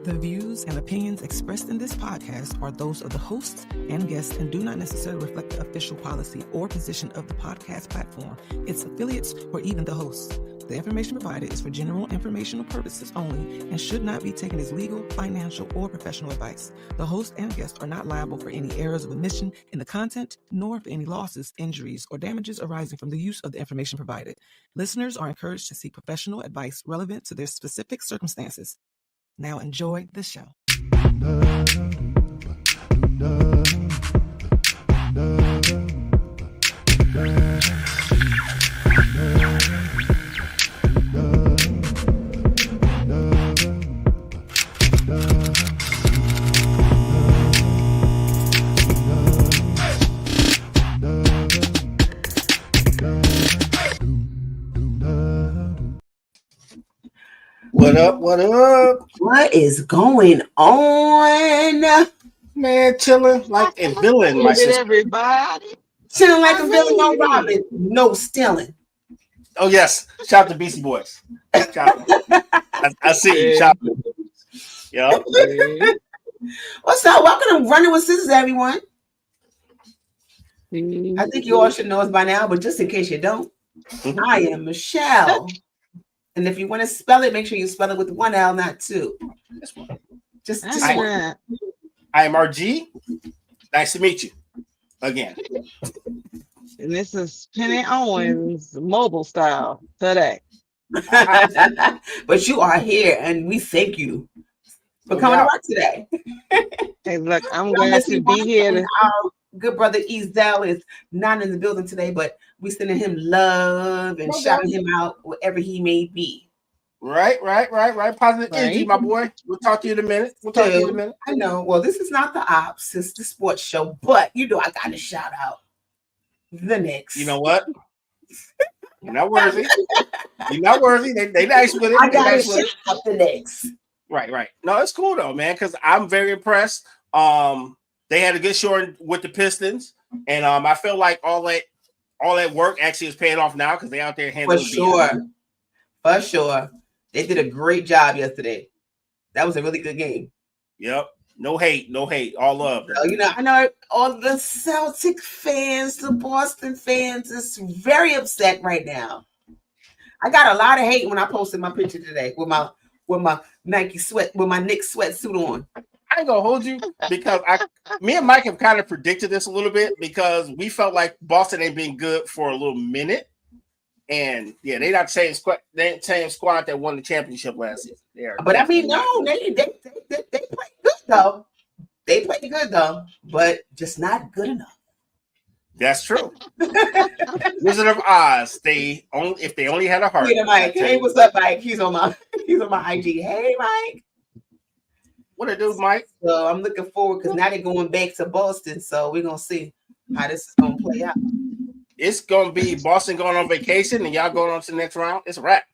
The views and opinions expressed in this podcast are those of the hosts and guests and do not necessarily reflect the official policy or position of the podcast platform, its affiliates, or even the hosts. The information provided is for general informational purposes only and should not be taken as legal, financial, or professional advice. The host and guests are not liable for any errors of omission in the content, nor for any losses, injuries, or damages arising from the use of the information provided. Listeners are encouraged to seek professional advice relevant to their specific circumstances. Now enjoy the show. What up? What up? What is going on? Man, chilling like a villain, my sister. Everybody. Chilling like a villain on Robin. No stealing. Oh, yes. Shout out to BC Boys. I see you. Shout out. Yep. What's up? Welcome to Running with Sisters, everyone. I think you all should know us by now, but just in case you don't, I am Michelle. And if you want to spell it, make sure you spell it with one L, not two. Just one. I am RG. Nice to meet you again. And this is Penny Owens mobile style today. But you are here, and we thank you for coming to work today. Hey, look, I'm glad to be here. Our good brother Ezel is not in the building today, but we sending him love and shouting him out wherever he may be. Right. Positive energy, my boy. We'll talk to you in a minute. I know. Well, this is not the ops, it's the sports show, but you know I got to shout out the Knicks. You know what? You're not worthy. You're not worthy. They nice with it. I got to shout out the Knicks. Right. No, it's cool though, man, because I'm very impressed. They had a good showing with the Pistons, and I feel like all that work actually is paying off now because they out there handling For sure. They did a great job yesterday. That was a really good game. Yep. No hate. All love. I know all the Celtic fans, the Boston fans is very upset right now. I got a lot of hate when I posted my picture today with my Nike sweat, with my Knicks sweatsuit on. I ain't gonna hold you because me and Mike have kind of predicted this a little bit because we felt like Boston ain't been good for a little minute, and yeah, they not the same squad that won the championship last season. But I mean, no, they played good though. They played good though, but just not good enough. That's true. Wizard of Oz. If they only had a heart. Mike. Hey, what's up, Mike? He's on my IG. Hey, Mike. What it do, Mike? So I'm looking forward because now they're going back to Boston. So we're gonna see how this is gonna play out. It's gonna be Boston going on vacation and y'all going on to the next round. It's a wrap.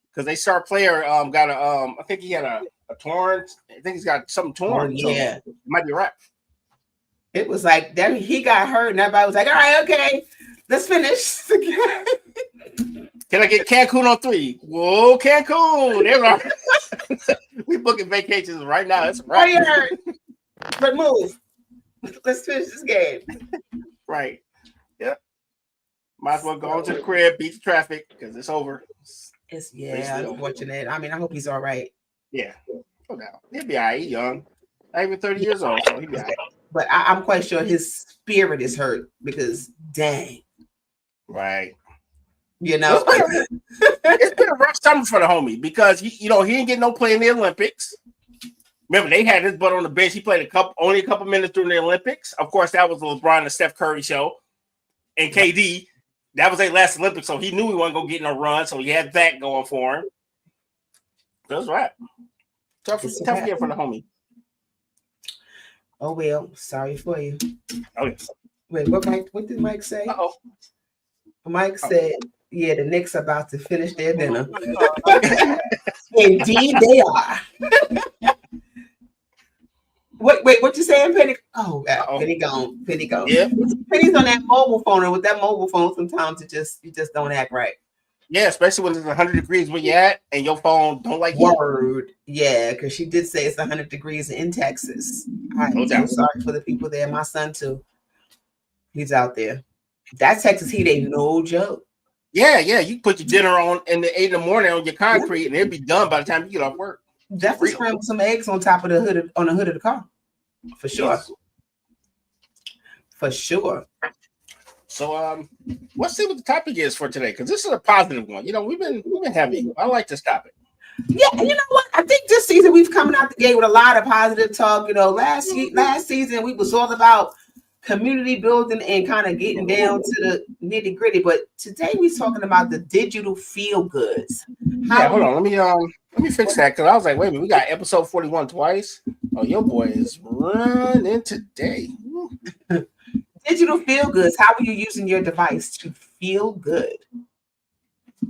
Because they star player got I think he had a torn. I think he's got something torn. Yeah. So it might be a wrap. It was like that he got hurt and everybody was like, all right, okay, let's finish. Can I get Cancun on 3? Whoa, Cancun. There we are. We booking vacations right now. It's right. But move. Let's finish this game. Right. Yep. Might as well go on to the crib, beat the traffic, because it's over. It's unfortunate. I mean, I hope he's all right. Yeah. No doubt. He'll be all right. He's young. Not even 30 years old, so he'll be all right. But I'm quite sure his spirit is hurt because dang. Right. You know, it's been a rough summer for the homie because he didn't get no play in the Olympics. Remember, they had his butt on the bench. He played only a couple minutes during the Olympics. Of course, that was the LeBron and Steph Curry show. And KD, that was their last Olympics, so he knew he wasn't gonna get no run, so he had that going for him. That's right. Tough year for the homie. Oh well, sorry for you. Oh yes. Wait, what did Mike say? Uh-oh. Mike said, yeah, the Knicks are about to finish their dinner. Indeed, they are. Wait, what you saying, Penny? Oh, Penny gone. Yeah. Penny's on that mobile phone, and with that mobile phone, sometimes you just don't act right. Yeah, especially when it's 100 degrees where you at and your phone don't like heat. Word. Yeah, because she did say it's 100 degrees in Texas. I'm No so doubt. sorry for the people there. My son too. He's out there. That Texas heat ain't no joke. Yeah. You put your dinner on in the 8 in the morning on your concrete, and it'll be done by the time you get off work. Definitely Real. scramble some eggs on top of the hood on the hood of the car. For sure. Yes. For sure. So let's see what the topic is for today, because this is a positive one. You know, we've been heavy. I like this topic. Yeah, and you know what? I think this season we've coming out the gate with a lot of positive talk. You know, last season we was all about community building and kind of getting down to the nitty gritty. But today we're talking about the digital feel goods. Yeah, hold on. Let me fix that, because I was like, wait a minute, we got episode 41 twice. Oh, your boy is running today. Digital feel goods. How are you using your device to feel good?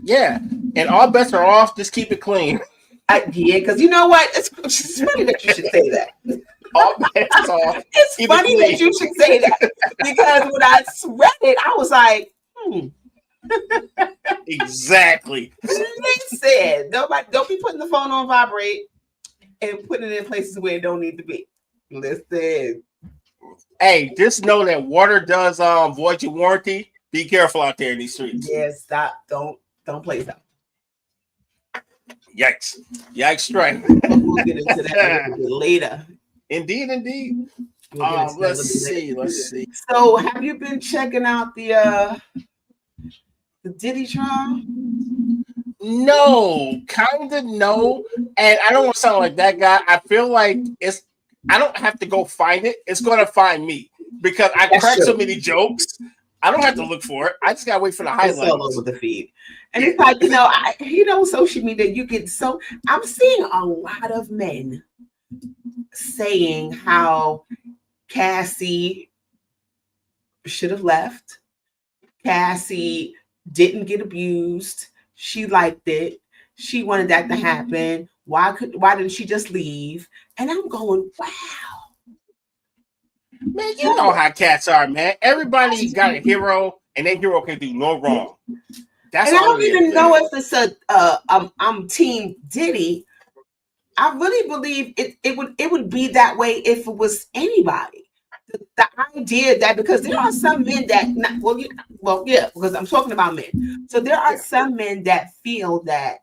Yeah, and all bets are off. Just keep it clean. Yeah, because you know what? It's funny that you should say that. All bets off. It's Keep funny it that you should say that, because when I read it, I was like, Exactly. They said nobody don't be putting the phone on vibrate and putting it in places where it don't need to be. Listen. Hey, just know that water does void your warranty. Be careful out there in these streets. Yeah, stop. Don't play that. Yikes. Yikes strike. We'll get into that a little bit later. Indeed. We'll get into that a Let's little bit later. see. So have you been checking out the Diddy trial? No, kind of no. And I don't want to sound like that guy. I feel like I don't have to go find it. It's going to find me, because I crack so many jokes. I don't have to look for it. I just got to wait for the highlights. It's all over the feed. And it's like, social media, I'm seeing a lot of men saying how Cassie should have left. Cassie didn't get abused. She liked it. She wanted that to happen. Why didn't she just leave? And I'm going, wow. Man, you know how cats are, man. Everybody got a hero, and that hero can do no wrong. That's and I don't even know if it's I'm Team Diddy. I really believe it would be that way if it was anybody. The idea that, because there are some men that because I'm talking about men. So there are some men that feel that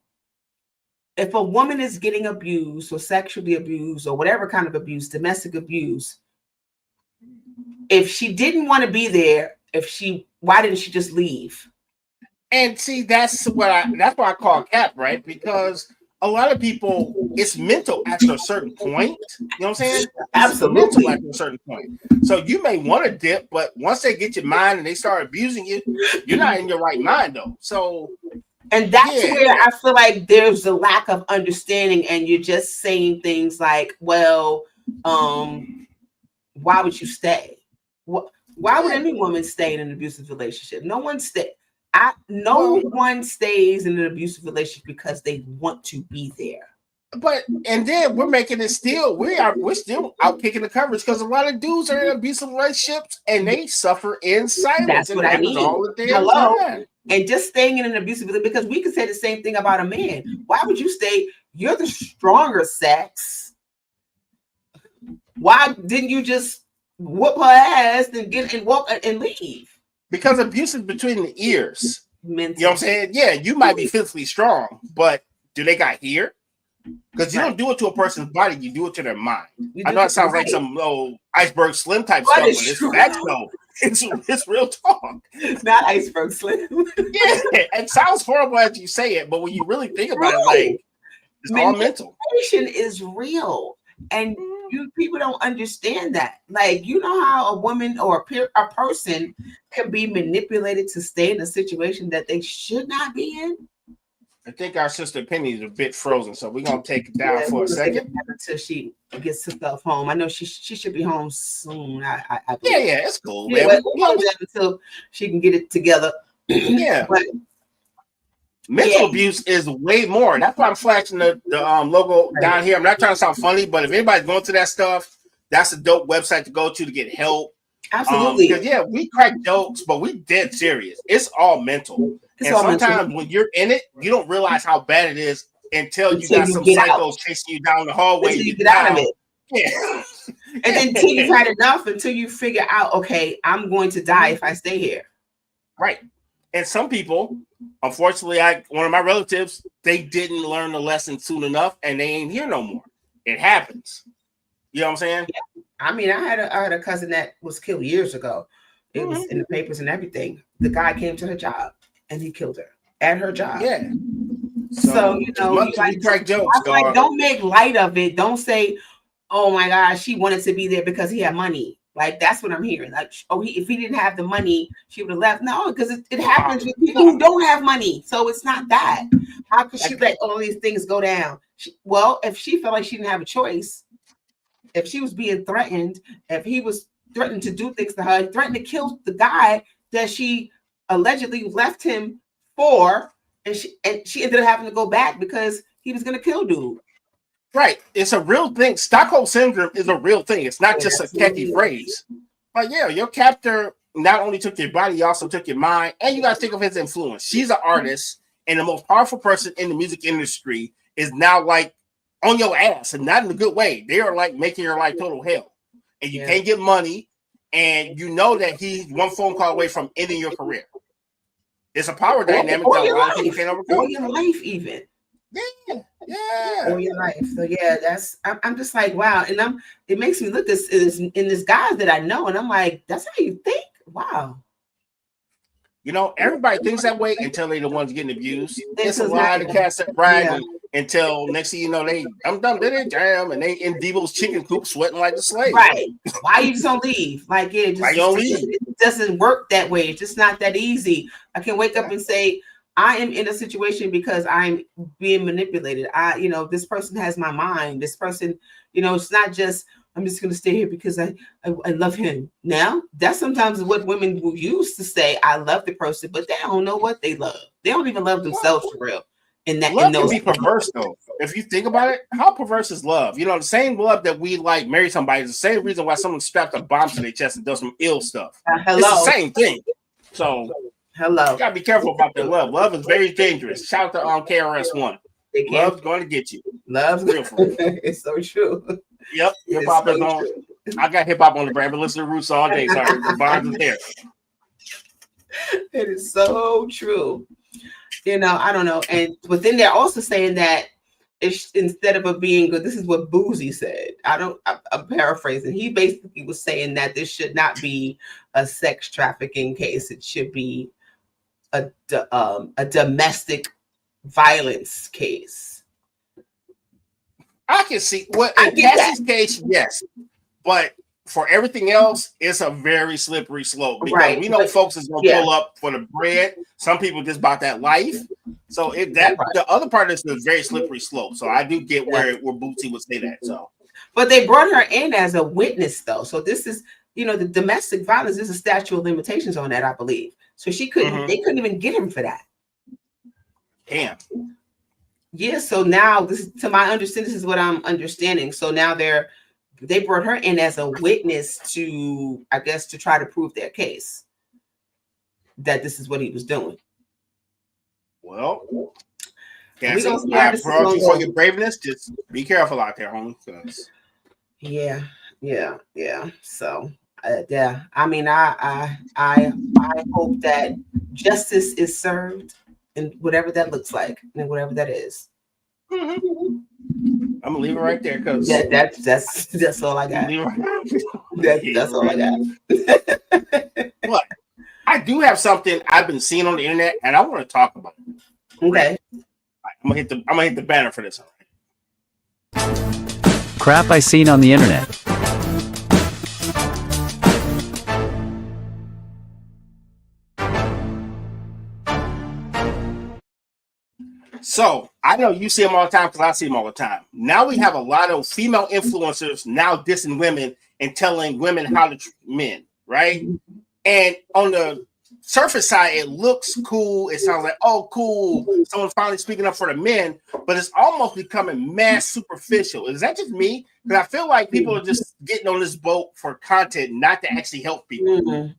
if a woman is getting abused or sexually abused or whatever kind of abuse, domestic abuse, if she didn't want to be there, why didn't she just leave? And see, that's what I call cap, right? Because a lot of people, it's mental after a certain point. You know what I'm saying? Absolutely. It's mental after a certain point. So you may want to dip, but once they get your mind and they start abusing you, you're not in your right mind, though. So, and that's where I feel like there's a lack of understanding, and you're just saying things like, well, why would you stay? Why would any woman stay in an abusive relationship? No one stays in an abusive relationship because they want to be there. And then we're making it still. We're still out kicking the covers, because a lot of dudes are in abusive relationships and they suffer in silence. That's what I mean. Hello. And just staying in an abusive relationship, because we could say the same thing about a man. Why would you stay? You're the stronger sex. Why didn't you just whoop her ass and walk and leave? Because abuse is between the ears. Mentally. You know what I'm saying? Yeah, you might be physically strong, but do they got here? Because you don't do it to a person's body, you do it to their mind. I know it sounds like some Iceberg Slim type stuff, but it's facts though. It's real talk. Not Iceberg Slim. Yeah, it sounds horrible as you say it, but when you really think about it, like, it's all mental. Manipulation is real, and people don't understand that. Like, you know how a woman or a person can be manipulated to stay in a situation that they should not be in. I think our sister Penny is a bit frozen, so we're gonna take it down for a second until she gets herself home. I know she should be home soon. Yeah, it's cool. Yeah, we'll until she can get it together. Yeah, but mental abuse is way more. That's why I'm flashing the logo down here. I'm not trying to sound funny, but if anybody's going through that stuff, that's a dope website to go to get help. Absolutely. Because we crack jokes, but we dead serious. It's all mental. It's And all mental. sometimes when you're in it, you don't realize how bad it is until you Until got you some get psycho out. chasing you down the hallway. Until you get out of down. it. Yeah. And then until you've had enough, until you figure out, okay, I'm going to die if I stay here. Right. And some people, unfortunately, one of my relatives, they didn't learn the lesson soon enough and they ain't here no more. It happens. You know what I'm saying? Yeah. I mean, I had a cousin that was killed years ago. It was in the papers and everything. The guy came to her job and he killed her at her job. Yeah. So you know, you crack jokes, like, don't make light of it. Don't say, "Oh my gosh, she wanted to be there because he had money." Like that's what I'm hearing. Like, oh, if he didn't have the money, she would have left. No, because it happens with people who don't have money. So it's not that. How could she let all these things go down? Well, if she felt like she didn't have a choice, if she was being threatened, if he was threatening to do things to her, threatened to kill the guy that she allegedly left him for, and she ended up having to go back because he was going to kill dude. Right. It's a real thing. Stockholm syndrome is a real thing. It's not just a catchy phrase. But yeah, your captor not only took your body, he also took your mind, and you got to think of his influence. She's an artist, and the most powerful person in the music industry is now like on your ass, and not in a good way. They are like making your life total hell, and you can't get money, and you know that he's one phone call away from ending your career. It's a power dynamic that a lot of people can't overcome. Or your life, even. Yeah. Or your life. So yeah, I'm just like, wow. And it makes me look in this guys that I know, and I'm like, that's how you think? Wow. You know, everybody thinks that way until they're the ones getting abused. It's a lot of cats that brag until next thing you know, I'm done, did it, jam, and they in Devo's chicken coop sweating like a slave. Right. Why you just don't leave? Like, yeah, it doesn't work that way. It's just not that easy. I can wake up and say, I am in a situation because I'm being manipulated. This person has my mind. This person, it's not just, I'm just going to stay here because I love him. Now, that's sometimes what women will use to say, I love the person, but they don't know what they love. They don't even love themselves for real. Love can be perverse, though. If you think about it, how perverse is love? You know, the same love that we like marry somebody is the same reason why someone straps a bomb to their chest and does some ill stuff. It's the same thing. So, you gotta be careful about that love. Love is very dangerous. Shout out to KRS-One. Love's going to get you. Love's real for you. It's so true. Yep. Hip hop is on. I got hip hop on the brand, but listen to Roots all day. Sorry, the bonds is there. It is so true. I don't know. But then they're also saying that instead of it being good, this is what Boozy said. I'm paraphrasing. He basically was saying that this should not be a sex trafficking case. It should be a domestic violence case. I can see in Cassie's case, yes, but for everything else, it's a very slippery slope because we know folks is gonna pull up for the bread. Some people just about that life. So the other part is a very slippery slope. So I do get where Bootsy would say that. So, but they brought her in as a witness though. So this is the domestic violence. There's a statute of limitations on that, I believe. So she couldn't. They couldn't even get him for that. Damn. Yeah. So now to my understanding, this is what I'm understanding. So now they brought her in as a witness to, I guess, to try to prove their case that this is what he was doing. Well, Cassie, I applaud you for your braveness. Just be careful out there, homie. Yeah. So, I mean, I hope that justice is served, and whatever that looks like, and whatever that is. I'm gonna leave it right there because that's all I got. That's all I got. But I do have something I've been seeing on the internet, and I want to talk about it. Okay. I'm gonna hit the banner for this. Crap I seen on the internet. So I know you see them all the time because I see them all the time. Now we have a lot of female influencers now dissing women and telling women how to treat men, right? And on the surface side, it looks cool. It sounds like, oh, cool. Someone's finally speaking up for the men, but it's almost becoming mass superficial. Is that just me? Because I feel like people are just getting on this boat for content, not to actually help people.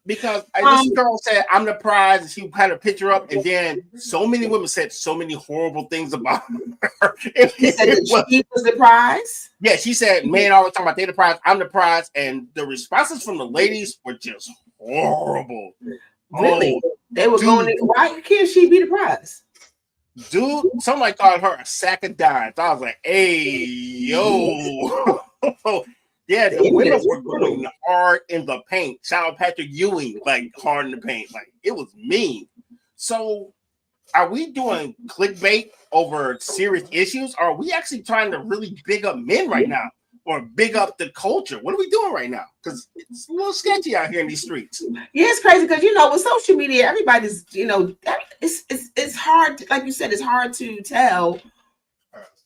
Because this girl said, I'm the prize, and she had a picture up, and then so many women said so many horrible things about her. She said that she was the prize? Yeah, she said, men always talking about they the prize, I'm the prize, and the responses from the ladies were just horrible. Really? They were going, why can't she be the prize? Dude, somebody called her a sack of dimes. I was like, hey, yo. Yeah, the women were going hard in the paint. Shout out Patrick Ewing, like hard in the paint. Like it was mean. So are we doing clickbait over serious issues? Or are we actually trying to really big up men right now? Or big up the culture? What are we doing right now? Because it's a little sketchy out here in these streets. Yeah, it's crazy because with social media, everybody's it's hard. Like you said, it's hard to tell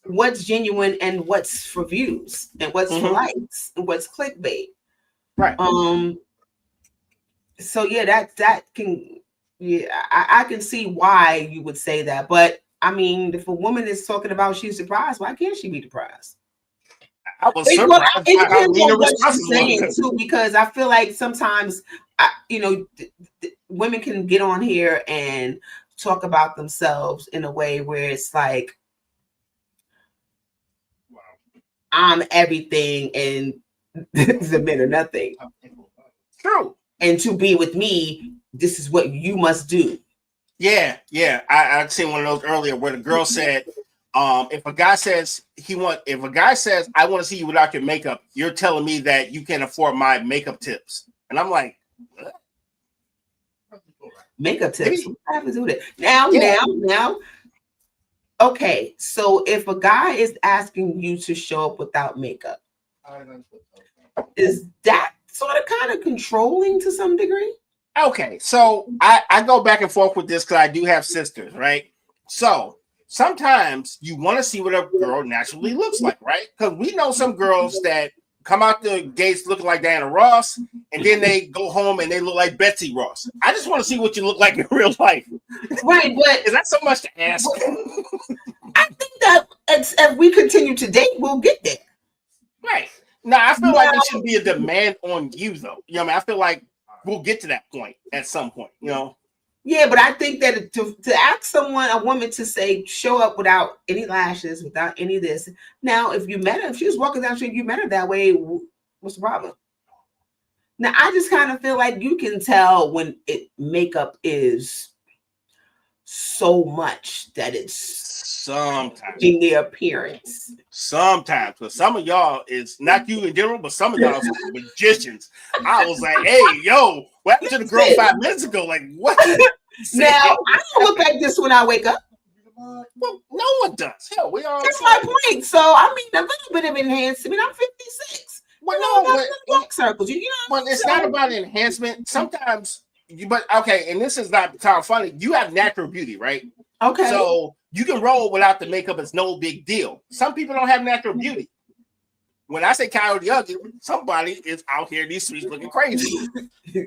what's genuine and what's for views and what's for likes and what's clickbait. Right. So yeah, that can I can see why you would say that. But I mean, if a woman is talking about she's surprised, why can't she be surprised? I was surprised. It depends on what she's saying too, because I feel like sometimes women can get on here and talk about themselves in a way where it's like, I'm everything and the men are nothing. True. And to be with me, this is what you must do. Yeah. I've seen one of those earlier where the girl said, if a guy says I want to see you without your makeup, you're telling me that you can't afford my makeup tips. And I'm like, what? Makeup tips. I have to do that. Now. Okay, so if a guy is asking you to show up without makeup, is that sort of kind of controlling to some degree? Okay, so I go back and forth with this because I do have sisters, right? So sometimes you want to see what a girl naturally looks like, right? Because we know some girls that come out the gates looking like Diana Ross, and then they go home and they look like Betsy Ross. I just want to see what you look like in real life. Right, but is that so much to ask? I think that if we continue to date, we'll get there. Right. Now, I feel like there should be a demand on you, though. You know what I mean? I feel like we'll get to that point at some point, Yeah, but I think that to ask a woman to say, show up without any lashes, without any of this. Now, if you met her, if she was walking down the street, you met her that way, what's the problem? Now, I just kind of feel like you can tell when makeup is so much that it's sometimes in the appearance. Sometimes, because some of y'all is not you in general, but some of y'all are magicians. I was like, hey, yo, what happened to the girl 5 minutes ago? Like, what? Now, I don't look like this when I wake up. Well, no one does. Hell, we all. That's my point. So, I mean, a little bit of enhancement. I'm 56. Well, no, black circles. But it's not about enhancement. Sometimes, but okay, and this is not Tom funny. You have natural beauty, right? Okay. So you can roll without the makeup. It's no big deal. Some people don't have natural beauty. When I say Coyote Ugly, somebody is out here in these streets looking crazy.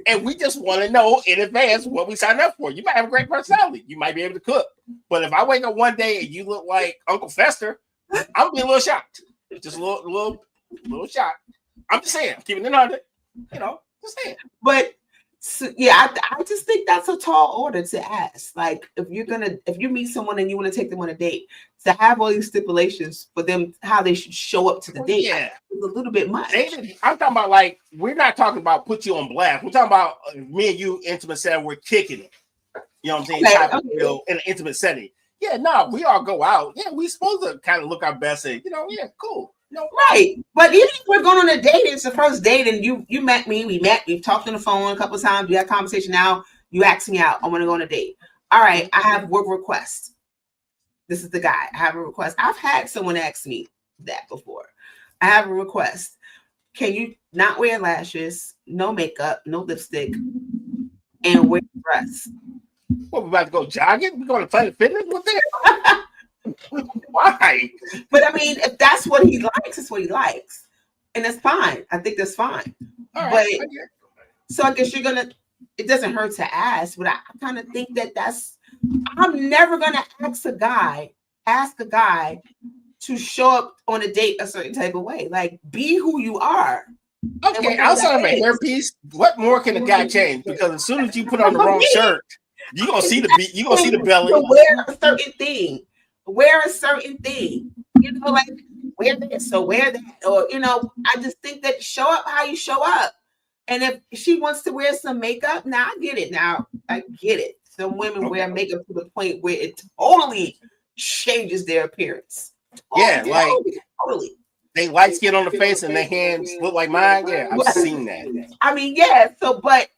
And we just want to know in advance what we signed up for. You might have a great personality. You might be able to cook. But if I wake up one day and you look like Uncle Fester, I'm going to be a little shocked. Just a little shocked. I'm just saying, keeping it 100, just saying. But so, yeah, I just think that's a tall order to ask. Like, if you meet someone and you want to take them on a date, to have all these stipulations for them how they should show up to the date, is a little bit much. I'm talking about, like, we're not talking about put you on blast. We're talking about me and you intimate setting. We're kicking it. You know what I'm saying? Okay. In an intimate setting. Yeah, no, we all go out. Yeah, we supposed to kind of look our best and cool. No, right. But even if we're going on a date, it's the first date, and you met me, we've talked on the phone a couple of times, we had a conversation. Now you ask me out, I want to go on a date. All right, I have work requests. This is the guy. I have a request. I've had someone ask me that before. I have a request. Can you not wear lashes, no makeup, no lipstick, and wear a dress? What, we about to go jogging? We're going to Planet Fitness with it? Why? But I mean, if that's what he likes, it's what he likes, and that's fine. I think that's fine. All right, but so I guess it doesn't hurt to ask, but I kind of think I'm never gonna ask a guy to show up on a date a certain type of way. Like, be who you are. Okay, outside of a hairpiece, what more can a guy change? Because as soon as you put on the wrong shirt, you gonna see the belly. To wear a certain thing. Wear a certain thing. You know, like wear this or wear that. Or I just think that show up how you show up. And if she wants to wear some makeup, now I get it. Now I get it. Some women wear makeup to the point where it totally changes their appearance. Totally. They light skin on the face and their hands look like mine. Yeah, I've seen that. I mean, yeah. So, but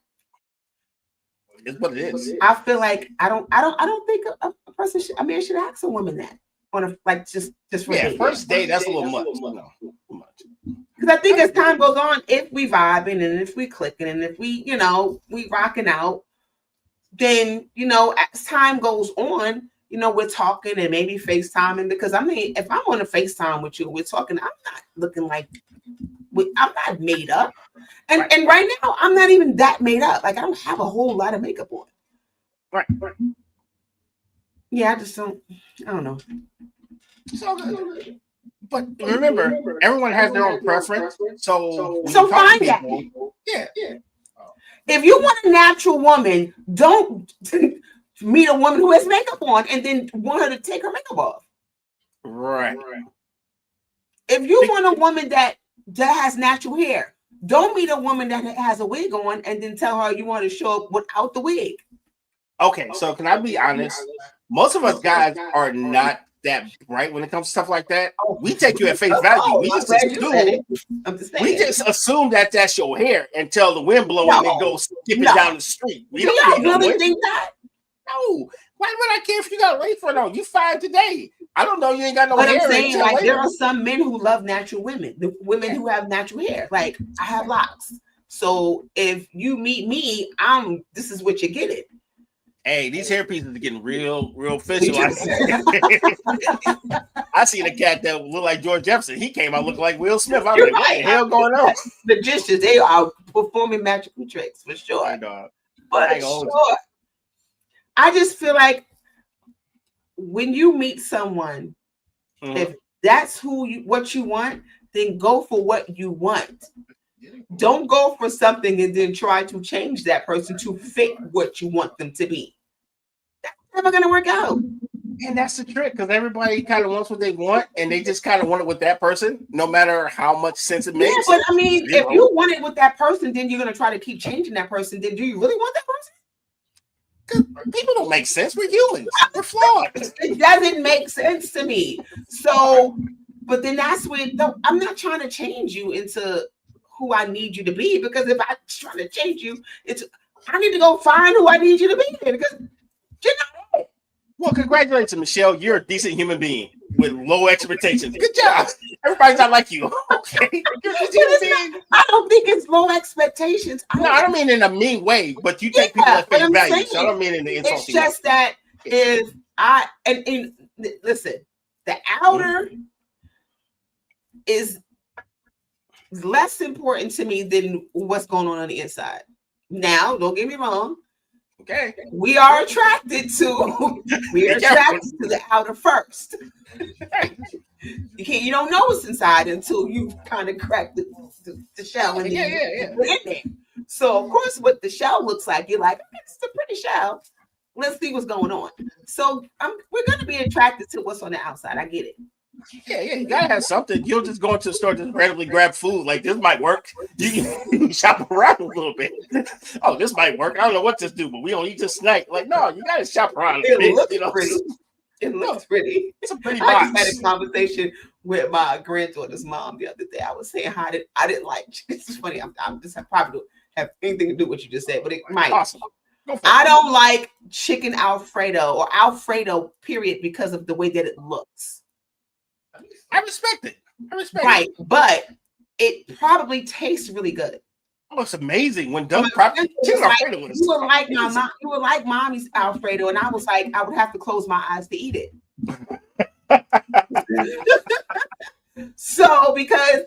it's what it is. I feel like I don't think a person a man should ask a woman that on a just for first date. That's a little much. No, because I think as time goes on, if we vibing and if we clicking and if we we rocking out, then as time goes on, we're talking and maybe FaceTiming, because I mean, if I'm on a FaceTime with you, we're talking, I'm not looking like I'm not made up. And right now, I'm not even that made up. Like, I don't have a whole lot of makeup on. Right. Yeah, I don't know. So, but remember, everyone has their own preference. So find that. Yeah. If you want a natural woman, don't meet a woman who has makeup on and then want her to take her makeup off. Right. If you want a woman that has natural hair, don't meet a woman that has a wig on and then tell her you want to show up without the wig. Okay, so can I be honest? Most of us guys are not that bright when it comes to stuff like that. We take you at face value. We just assume that that's your hair until the wind blows and it goes skipping down the street. We don't really think that. No. Why would I care if you got a lace front on? You fine today. I don't know. You ain't got no but hair. I'm saying, like, there are some men who love natural women. The women who have natural hair. Like, I have locks. So if you meet me, this is what you're getting. Hey, these hair pieces are getting real official. I seen a cat that looked like George Jefferson. He came out looking like Will Smith. I was like, what the hell going on? Magicians, they are performing magical tricks for sure. But sure. I just feel like when you meet someone, if that's what you want, then go for what you want. Don't go for something and then try to change that person to fit what you want them to be. That's never going to work out. And that's the trick, because everybody kind of wants what they want, and they just kind of want it with that person, no matter how much sense it makes. Yeah, but I mean, if you want it with that person, then you're going to try to keep changing that person. Then do you really want that person? Because people don't make sense. We're humans. We're flawed. It doesn't make sense to me. So, but then that's when I'm not trying to change you into who I need you to be, because if I'm trying to change you, I need to go find who I need you to be, because you're not it. Well, congratulations, Michelle. You're a decent human being with low expectations. Good job. Everybody's not like you. Okay. You're a human being. I don't think it's low expectations. I don't mean in a mean way, but you take people at face value. So I don't mean in the insulting way. It's just that if and listen, the outer is less important to me than what's going on the inside. Now, don't get me wrong. Okay. We are attracted to the outer first. You don't know what's inside until you kind of crack the shell and then you're in there. So of course, what the shell looks like, you're like, it's a pretty shell. Let's see what's going on. So we're going to be attracted to what's on the outside. I get it. Yeah, you gotta have something. You don't just go into the store just randomly grab food. Like, this might work. You shop around a little bit. Oh, this might work. I don't know what this do, but we don't eat this snack. Like, no, you gotta shop around a bit. Looks pretty. It looks pretty. It's a pretty box. I just had a conversation with my granddaughter's mom the other day. I was saying how I didn't like. This is funny. I'm just probably don't have anything to do with what you just said, but it might. Awesome. I don't like chicken Alfredo or Alfredo, period, because of the way that it looks. I respect it. Right, but it probably tastes really good. Oh, it's amazing when done properly. You would like mommy's Alfredo, and I was like, I would have to close my eyes to eat it. So, because,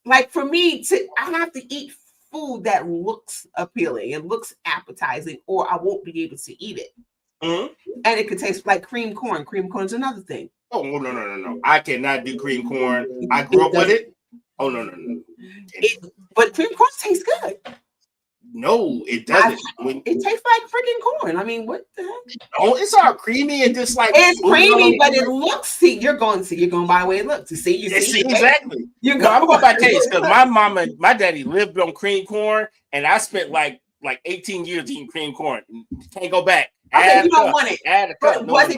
like, for me, I have to eat food that looks appealing and looks appetizing, or I won't be able to eat it. Mm-hmm. And it could taste like cream corn. Cream corn is another thing. Oh, no. I cannot do cream corn. I grew up with it. Oh no. But cream corn tastes good. No, it doesn't. It tastes like freaking corn. I mean, what the heck? Oh, it's all creamy and just like It's creamy, but it looks. See, you're going by the way it looks. You see, exactly. You No, I'm going by taste because my mama and my daddy lived on cream corn, and I spent like 18 years eating cream corn. Can't go back. Okay, you don't want it. Add a cup. Was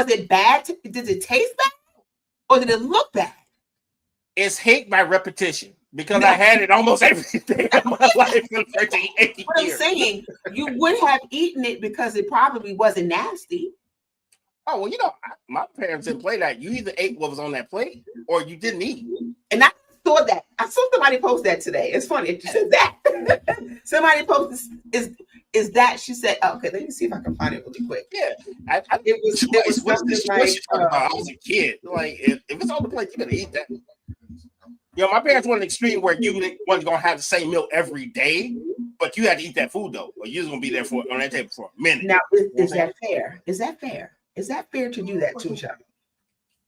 it bad? Did it taste bad, or did it look bad? It's hate by repetition. Because I had it almost every day of my life for 13, 18 What years. I'm saying, you would have eaten it because it probably wasn't nasty. Oh, well, my parents didn't play that. You either ate what was on that plate or you didn't eat. And I saw that. I saw somebody post that today. It's funny. It said that. Somebody posted, is that, she said, oh, okay, let me see if I can find it really quick. Yeah. It was something like, I was a kid. Like, if it's on the plate, you gotta eat that. My parents went an extreme where you wasn't gonna have the same meal every day, but you had to eat that food though, or you was gonna be there on that table for a minute. Now, is that fair? Is that fair? Is that fair to do that to each other?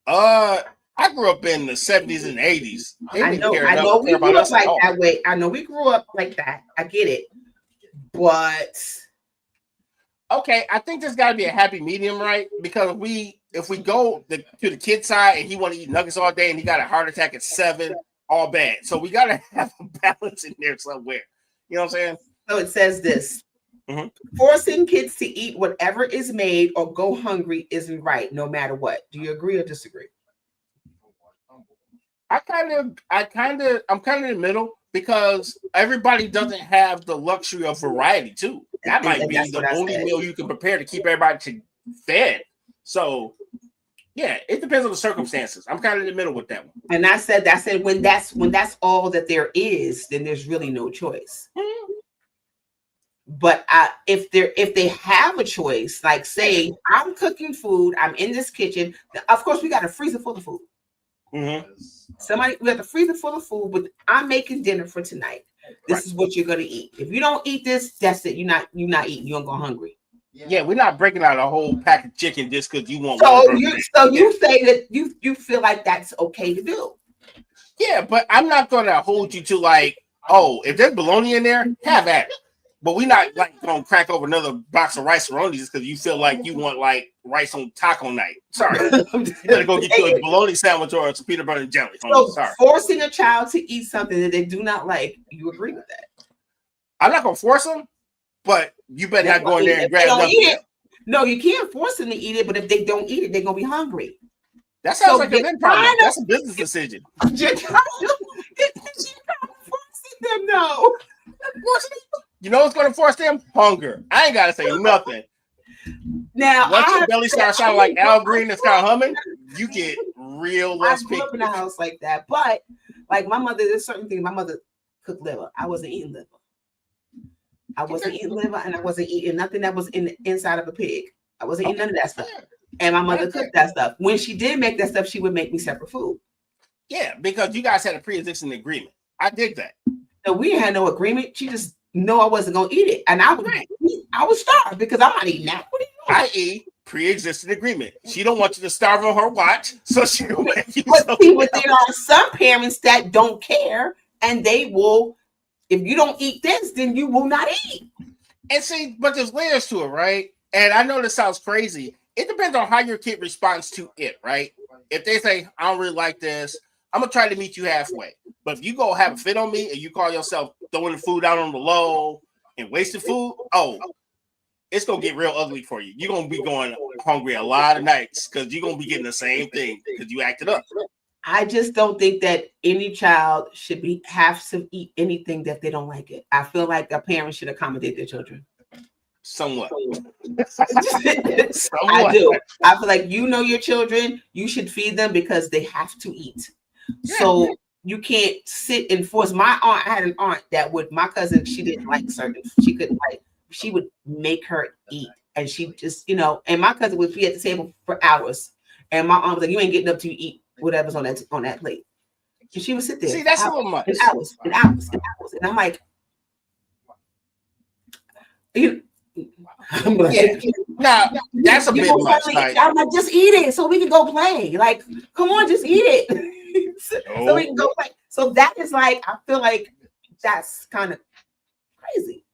I grew up in the 70s and 80s. I know we grew up like that way. I know we grew up like that. I get it, but okay, I think there's got to be a happy medium, right? Because if we go to the kid side and he want to eat nuggets all day and he got a heart attack at 7. All bad. So we got to have a balance in there somewhere. You know what I'm saying? So it says this. Forcing kids to eat whatever is made or go hungry isn't right, no matter what. Do you agree or disagree? I'm kind of in the middle because everybody doesn't have the luxury of variety too. That might be the only meal you can prepare to keep everybody fed. So yeah, it depends on the circumstances. I'm kind of in the middle with that one. And I said when that's all that there is, then there's really no choice. But if they have a choice, like say I'm cooking food, I'm in this kitchen. Of course, we got a freezer full of food. We got the freezer full of food, but I'm making dinner for tonight. This is what you're gonna eat. If you don't eat this, that's it. You're not eating. You don't go hungry. Yeah, we're not breaking out a whole pack of chicken just because you want. So you say that you feel like that's okay to do. Yeah, but I'm not gonna hold you to like, oh, if there's bologna in there, have at it. But we're not like gonna crack over another box of rice-a-roni just because you feel like you want like rice on taco night. Sorry, you better go get you a bologna sandwich or some peanut butter and jelly. So forcing a child to eat something that they do not like, you agree with that? I'm not gonna force them, but you better not go in there and grab it. No, you can't force them to eat it, but if they don't eat it, they're gonna be hungry. That sounds like a big problem. That's a business decision. You're forcing them, no. You know what's gonna force them? Hunger. I ain't gotta say nothing. Now, once your belly starts sounding like Al Green and start humming, you get real less I grew up in a house like that, but like my mother, there's certain things. My mother cooked liver. I wasn't eating liver. I wasn't eating liver, and I wasn't eating nothing that was in the inside of a pig. I wasn't eating none of that stuff. And my mother cooked that stuff. When she did make that stuff, she would make me separate food. Yeah, because you guys had a pre-existing agreement. I did that. No, we had no agreement. She just knew I wasn't gonna eat it, and I was starved because I'm not eating that. What are you doing? I.e., pre-existing agreement. She don't want you to starve on her watch, so she will make you. But there are some parents that don't care, and they will. If you don't eat this, then you will not eat. And see, but there's layers to it, right? And I know this sounds crazy. It depends on how your kid responds to it, right? If they say, I don't really like this, I'm going to try to meet you halfway. But if you go have a fit on me and you call yourself throwing the food out on the low and wasting food, it's going to get real ugly for you. You're going to be going hungry a lot of nights because you're going to be getting the same thing because you acted up. I just don't think that any child should have to eat anything that they don't like it. I feel like a parent should accommodate their children. Somewhat. I do. I feel like your children, you should feed them because they have to eat. Yeah. So you can't sit and force. I had an aunt that my cousin, she didn't like certain, she would make her eat. And she just, and my cousin would be at the table for hours. And my aunt was like, you ain't getting up to eat whatever's on that plate. And she would sit there. See, that's a little much. And hours. And I'm like, I'm like, that's a bit much. I'm like, just eat it so we can go play. Like, come on, just eat it. So we can go like, so that is like, I feel like that's kind of crazy.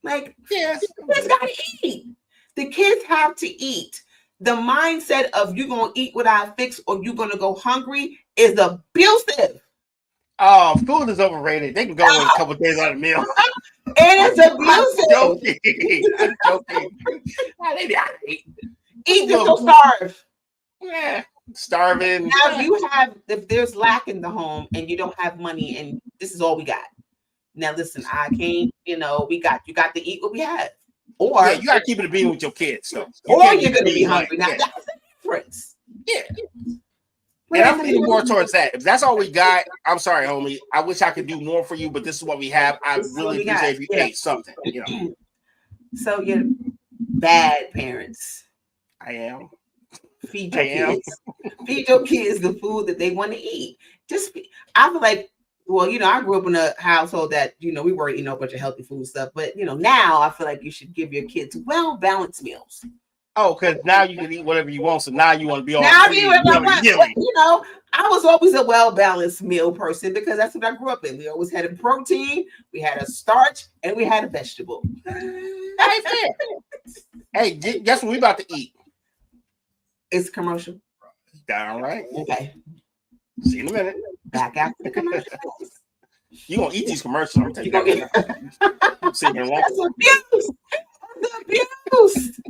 Like, Yes. the kids gotta eat. The kids have to eat. The mindset of you gonna eat what I fix or you gonna go hungry is abusive. Oh, food is overrated. They can go with a couple of days on a meal. It is I'm abusive. joking. I'm joking. They be all right. Eat this or starve. Yeah, starving. Now if there's lack in the home and you don't have money and this is all we got. Now listen, I can't, you got to eat what we have. Or Yeah, you gotta keep it a bean with your kids, though. Or you're gonna be hungry. Now yeah. that's the difference. Yeah. And I'm thinking more towards that. If that's all we got, I'm sorry, homie. I wish I could do more for you, but this is what we have. I really appreciate if you ate something. So you're bad parents. I am. Feed your kids. Feed your kids the food that they want to eat. I feel like, well, I grew up in a household that, we weren't eating a bunch of healthy food stuff. But, now I feel like you should give your kids well-balanced meals. Oh, because now you can eat whatever you want. So now you want to be all now I was always a well-balanced meal person because that's what I grew up in. We always had a protein, we had a starch, and we had a vegetable. Hey, guess what we about to eat? It's commercial. Down right. Okay. See you in a minute. Back after the commercials. You gonna eat these commercials? I'm taking that. I'm sitting here long. That's abuse. That's abuse.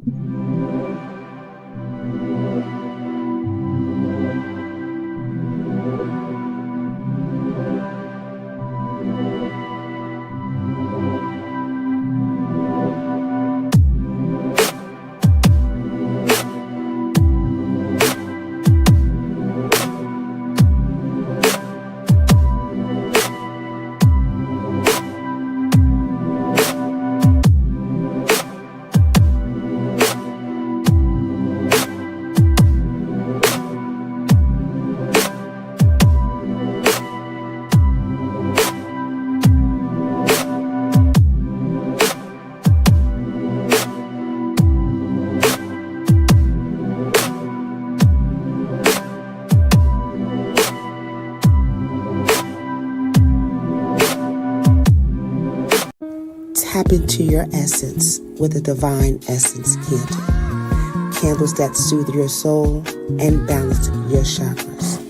Tap into your essence with a Divine Essence candle. Candles that soothe your soul and balance your chakras.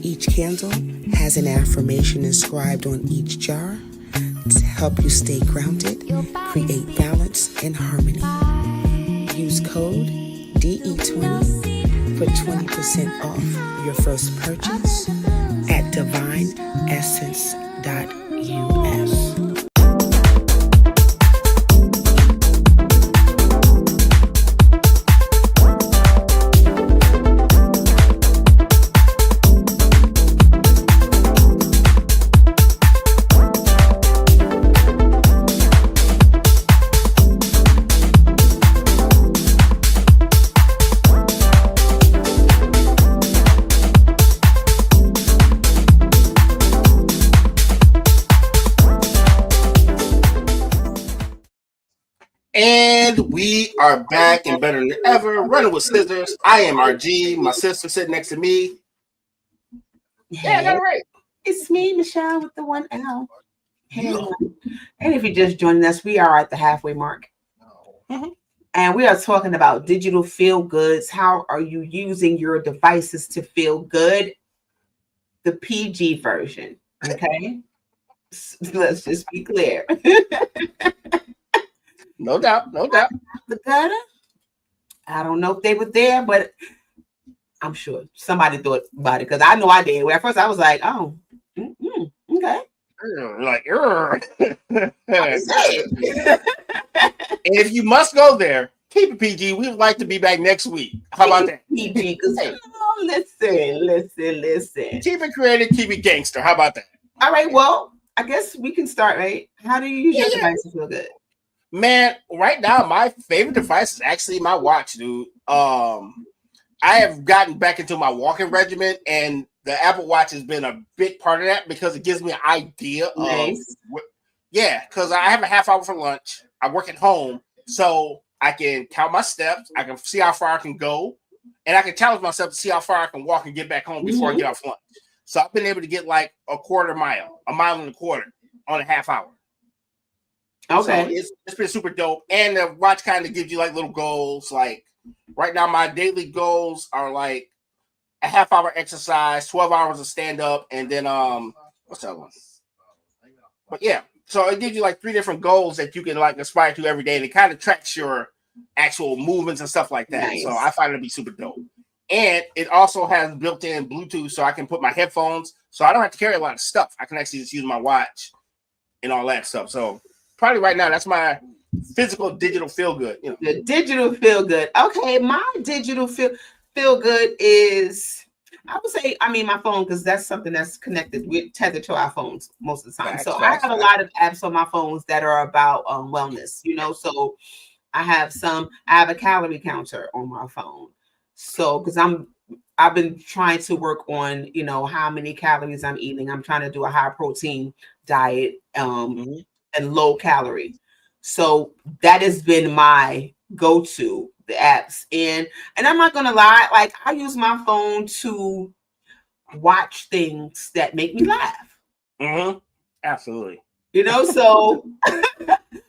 Each candle has an affirmation inscribed on each jar to help you stay grounded, create balance and harmony. Use code DE20 for 20% off your first purchase at divineessence.us. And we are back and better than ever. Running with scissors. I am RG. My sister sitting next to me. Yeah, I got it right. It's me, Michelle, with the 1L. Hey, everyone. And if you're just joining us, we are at the halfway mark. Mm-hmm. And we are talking about digital feel goods. How are you using your devices to feel good? The PG version. Okay. Let's just be clear. No doubt. No doubt. The gutter. I don't know if they were there, but I'm sure somebody thought about it because I know I did. Where at first I was like, oh, okay. Like, and if you must go there, keep it PG. We would like to be back next week. How about that? PG, because listen. Keep it creative, keep it gangster. How about that? All right, well, I guess we can start, right? How do you use your device to feel good? Man, right now my favorite device is actually my watch, dude. I have gotten back into my walking regimen, and the Apple Watch has been a big part of that because it gives me an idea of because I have a half hour for lunch. I work at home, so I can count my steps. I can see how far I can go, and I can challenge myself to see how far I can walk and get back home before I get off lunch. So I've been able to get like a mile and a quarter on a half hour. Okay. So it's been super dope. And the watch kind of gives you like little goals. Like right now, my daily goals are like a half hour exercise, 12 hours of stand up, and then what's that one? But yeah, so it gives you like 3 different goals that you can like aspire to every day. And it kind of tracks your actual movements and stuff like that. Nice. So I find it to be super dope. And it also has built-in Bluetooth, so I can put my headphones, so I don't have to carry a lot of stuff. I can actually just use my watch and all that stuff. So probably right now, that's my physical digital feel good. You know, the digital feel good. Okay, my digital feel good is, I would say, I mean, my phone, because that's something that's connected, we're tethered to our phones most of the time. So I have a lot of apps on my phones that are about wellness, you know. So I have a calorie counter on my phone. So because I've been trying to work on, you know, how many calories I'm eating. I'm trying to do a high protein diet and low calorie. So that has been my go-to, the apps. And I'm not gonna lie, like I use my phone to watch things that make me laugh. Absolutely. You know, so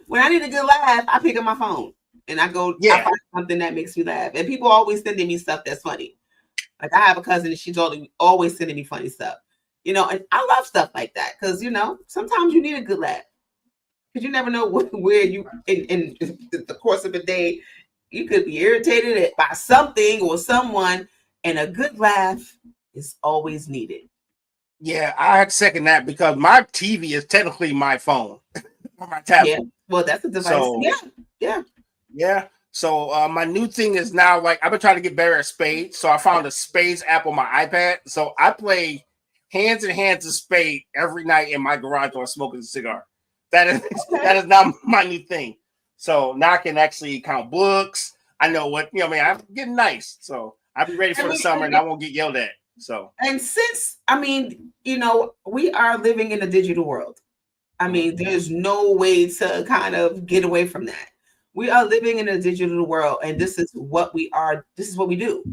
when I need a good laugh, I pick up my phone and I go, I find something that makes me laugh. And people always sending me stuff that's funny. Like I have a cousin and she's always sending me funny stuff. You know, and I love stuff like that because, you know, sometimes you need a good laugh. Because you never know where you, in the course of a day, you could be irritated by something or someone, and a good laugh is always needed. Yeah, I second that because my TV is technically my phone or my tablet. Yeah, well, that's a device. So, yeah. So my new thing is now, like, I've been trying to get better at Spades. So I found a Spades app on my iPad. So I play hands and hands of Spade every night in my garage while smoking a cigar. That is now my new thing. So now I can actually count books. I know what, you know, man, I'm getting nice. So I'll be ready for the summer and I won't get yelled at. So, and since, I mean, you know, we are living in a digital world. I mean, there's no way to kind of get away from that. We are living in a digital world, and this is what we are. This is what we do.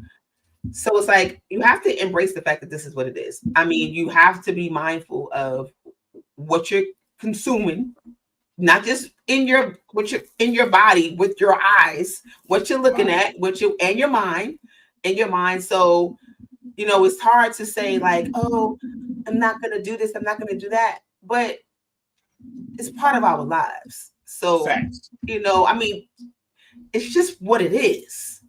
So it's like you have to embrace the fact that this is what it is. I mean, you have to be mindful of what you're consuming, not just in your body with your eyes, what you're looking at, and your mind. So, you know, it's hard to say like, oh, I'm not gonna do this, I'm not gonna do that, but it's part of our lives. So, you know, I mean, it's just what it is.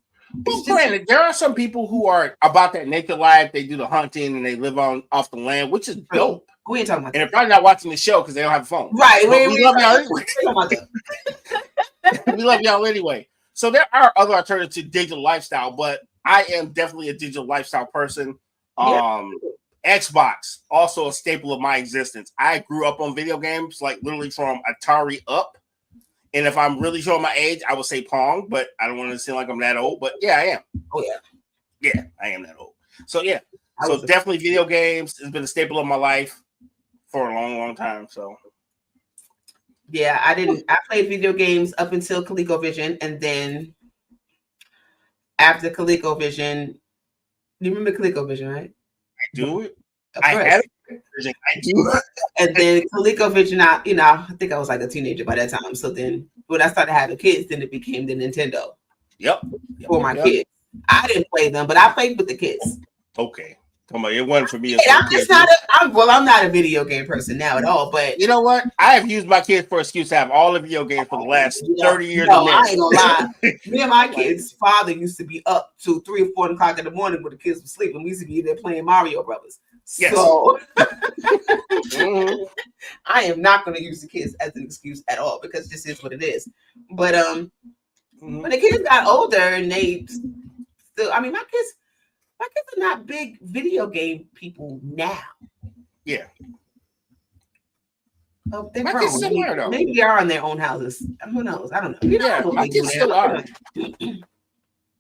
Well, granted, there are some people who are about that naked life. They do the hunting and they live off the land, which is dope. We ain't talking about that. And they're probably not watching the show because they don't have a phone. Right. We love y'all anyway. We love y'all anyway. So there are other alternatives to digital lifestyle, but I am definitely a digital lifestyle person. Xbox, also a staple of my existence. I grew up on video games, like literally from Atari up. And if I'm really showing my age, I would say Pong, but I don't want to seem like I'm that old. But yeah, I am. Oh, yeah. Yeah, I am that old. So yeah. So definitely video games has been a staple of my life for a long, long time. So yeah, I played video games up until ColecoVision, and then after ColecoVision, you remember ColecoVision, right? I do. I have it. I do. And then ColecoVision, I think I was like a teenager by that time. So then when I started having kids, then it became the Nintendo. Yep. For my kids. I didn't play them, but I played with the kids. Okay. Come on, it wasn't for me. I'm not a video game person now at all, but you know what? I have used my kids for excuse to have all the video games for the last 30 years. No, I ain't gonna lie. Me and my kids' father used to be up to 3 or 4 o'clock in the morning when the kids were sleeping. We used to be there playing Mario Brothers. Yes. So I am not going to use the kids as an excuse at all because this is what it is. But when the kids got older and they still, I mean, my kids are not big video game people now. Yeah. Oh, they're grown. Maybe they are in their own houses. Who knows? I don't know. My kids still are.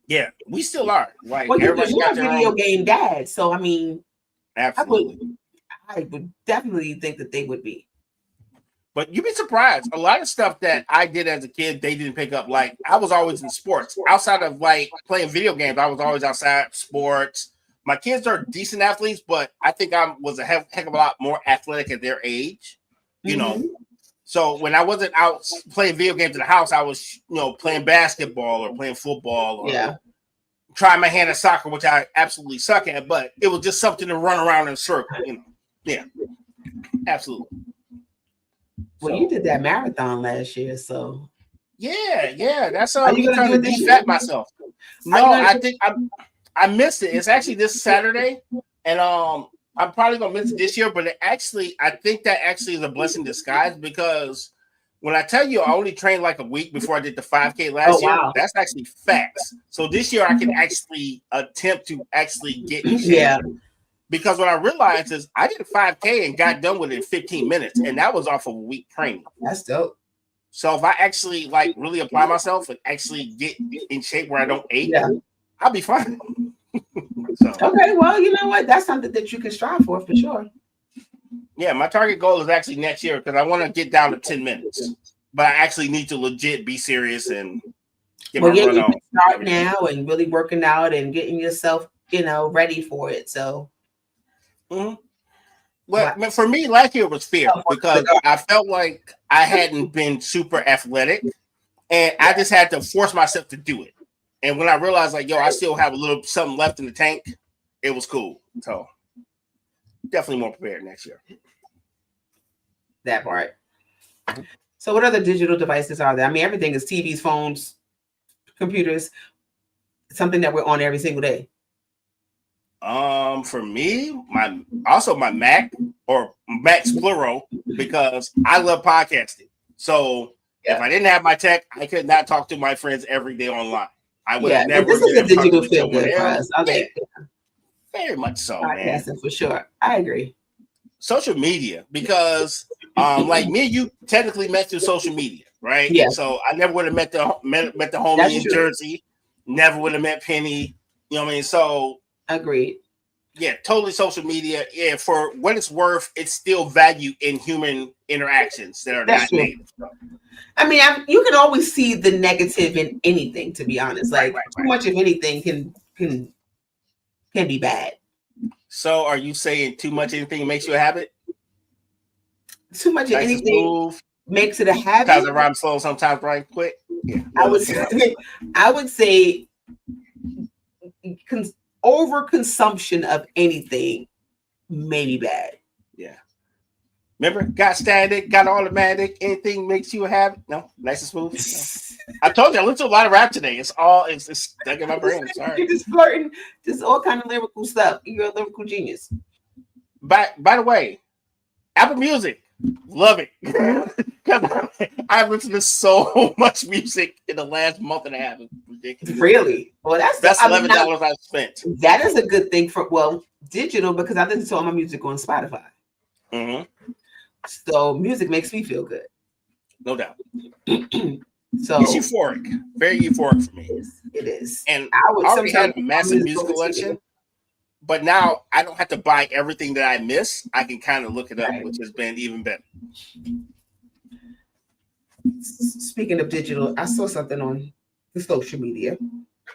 Yeah, we still are. Like, well, you're a video game dad, so I mean, absolutely. I would definitely think that they would be. But you'd be surprised. A lot of stuff that I did as a kid, they didn't pick up. Like, I was always in sports. Outside of, like, playing video games, I was always outside sports. my kids are decent athletes, but I think I was a heck of a lot more athletic at their age, you know. So when I wasn't out playing video games in the house, I was, playing basketball or playing football or trying my hand at soccer, which I absolutely suck at, but it was just something to run around in a circle, Yeah, absolutely. Well, you did that marathon last year, so yeah. That's Are you gonna trying do to it this defat year? myself. Are No, you gonna I do- think I missed it. It's actually this Saturday, and I'm probably gonna miss it this year. But I think that actually is a blessing in disguise, because when I tell you I only trained like a week before I did the 5K last year, wow. that's actually facts. So this year I can actually attempt to actually get in shape. Yeah. Because what I realized is I did a 5K and got done with it in 15 minutes, and that was off of a week training. That's dope. So if I actually really apply myself and actually get in shape where I don't ache, I'll be fine. So, Okay, well, you know what? That's something that you can strive for sure. yeah, my target goal is actually next year, because I want to get down to 10 minutes. But I actually need to legit be serious and get my You run on. can start now and really working out and getting yourself, ready for it. So, Well, for me, last year was fair because I felt like I hadn't been super athletic, and I just had to force myself to do it. And when I realized, I still have a little something left in the tank, it was cool. So definitely more prepared next year. that part. So, what other digital devices are there? I mean, everything is TVs, phones, computers, something that we're on every single day. For me, my Mac, or Macs plural, because I love podcasting. So if I didn't have my tech, I could not talk to my friends every day online. I would have never. This is a been able to digital talk to feel someone good for else. us. Very much so, man. Podcasting for sure. I agree. Social media, because like me and you technically met through social media, right? Yeah. So I never would have met the homie That's in true. Jersey. Never would have met Penny. You know what I mean? So agreed. Yeah, totally social media. Yeah, for what it's worth, it's still value in human interactions that are not native. I mean, you can always see the negative in anything, to be honest. Like too much of anything can be bad. So are you saying too much of anything makes you a habit? Too much of anything makes it a habit. Sometimes it rhymes slow, sometimes rhymes quick. Yeah, I would say overconsumption of anything may be bad. Yeah. Remember, got static, got automatic, anything makes you a habit. No, nice and smooth. No. I told you I listened to a lot of rap today. It's stuck in my brain. I'm sorry. You're just flirting, just all kind of lyrical stuff. You're a lyrical genius. By the way, Apple Music, love it. I've listened to so much music in the last month and a half. It's ridiculous. Really? Well, that's $11 I've spent. That is a good thing for digital, because I listen to all my music on Spotify. Mm-hmm. So music makes me feel good. No doubt. So it's euphoric. Very euphoric for me. It is. And I already had a massive music collection, but now I don't have to buy everything that I miss. I can kind of look it up, which has been even better. Speaking of digital, I saw something on the social media.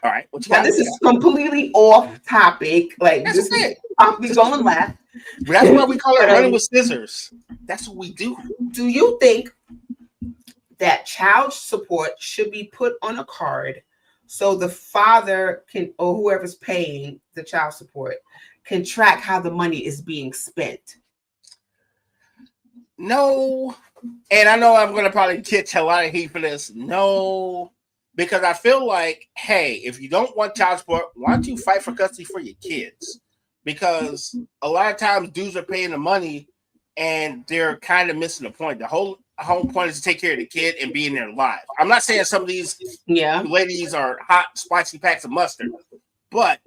All right. Now, this is completely off topic. Like, that's this I'll be going laugh. That's why we call it running with scissors. That's what we do. Do you think that child support should be put on a card so the father can, or whoever's paying the child support, can track how the money is being spent? No. And I know I'm going to probably catch a lot of heat for this. No. Because I feel like, hey, if you don't want child support, why don't you fight for custody for your kids? Because a lot of times dudes are paying the money and they're kind of missing the point. The whole point is to take care of the kid and be in their lives. I'm not saying some of these ladies are hot, spicy packs of mustard, but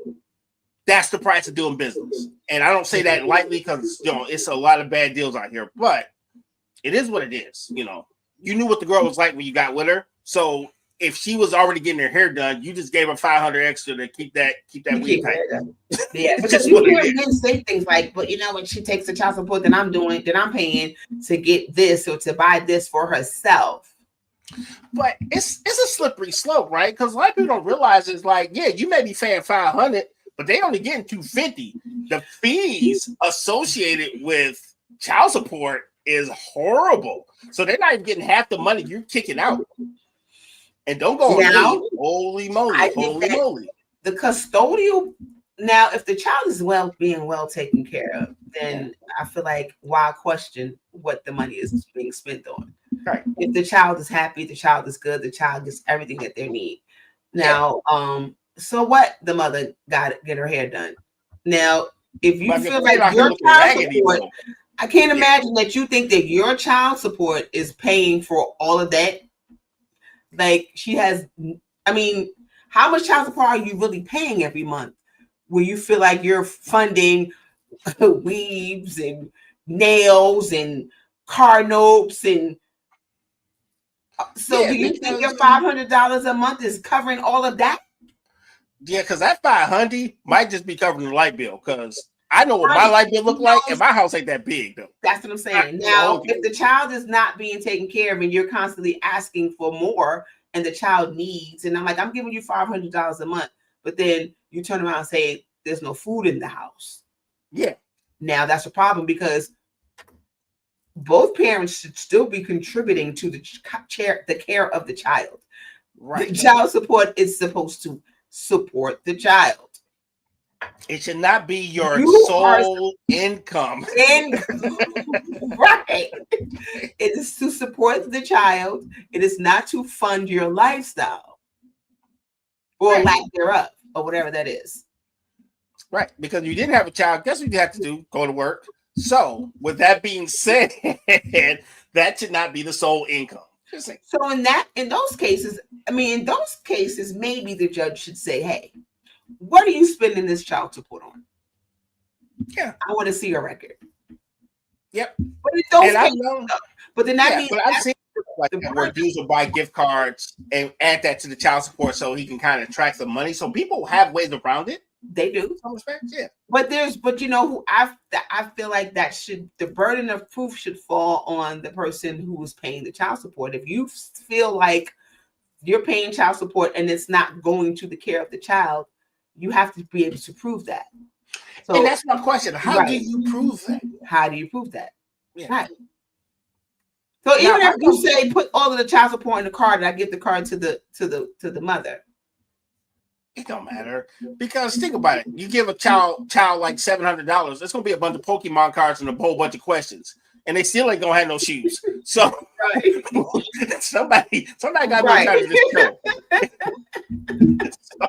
that's the price of doing business. And I don't say that lightly because, it's a lot of bad deals out here, but it is what it is. You knew what the girl was like when you got with her. So if she was already getting her hair done, you just gave her $500 extra to keep that weave tight. Yeah, because you hear men say things like, "But when she takes the child support that I'm paying to get this or to buy this for herself." But it's a slippery slope, right? Because a lot of people don't realize it's like, yeah, you may be paying $500, but they only getting $250. The fees associated with child support is horrible. So they're not even getting half the money you're kicking out. And don't go on Now, leave. Holy moly, I think holy that- moly. The custodial. Now, if the child is being well taken care of, then I feel like why question what the money is being spent on? Right. If the child is happy, the child is good, the child gets everything that they need. Now, so what? The mother got get her hair done. Now, if you But feel they're like not your looking child raggedy, support, though. I can't imagine that you think that your child support is paying for all of that. Like she has, I mean, how much child support are you really paying every month? Where you feel like you're funding weaves and nails and car notes and so Yeah, do you think your because- $500 a month is covering all of that? Yeah, because that $500 might just be covering the light bill. Because I know what my light bill look like, and my house ain't that big though. That's what I'm saying. Right. Now, Okay. if the child is not being taken care of and you're constantly asking for more and the child needs, and I'm like, I'm giving you $500 a month, but then you turn around and say there's no food in the house. Yeah, Now that's a problem because both parents should still be contributing to the care of the child. right. The child support is supposed to support the child. It should not be your You are- sole income. And right, it is to support the child. It is not to fund your lifestyle or Right. lack thereof, or whatever that is. Right, because you didn't have a child. Guess what you have to do? Go to work. So, with that being said, that should not be the sole income. Just saying. So in those cases, maybe the judge should say, "Hey, what are you spending this child support on? Yeah. I want to see your record." Yep. But in those And I cases, know, but then that yeah, means but I've seen like the that where dudes will buy gift cards and add that to the child support so he can kind of track the money. So people have ways around it. they do. In some respects, yeah. But you know who I feel like the burden of proof should fall on the person who is paying the child support. If you feel like you're paying child support and it's not going to the care of the child, you have to be able to prove that. So And that's my question. How do Right. you prove that? how do you prove that? Yeah. Right. So Now, even if you say put all of the child support in the card and I give the card to the mother. It don't matter because think about it. You give a child like $700, it's gonna be a bunch of Pokemon cards and a whole bunch of questions, and they still ain't gonna have no shoes. So Right. somebody got to Right. be this show. So,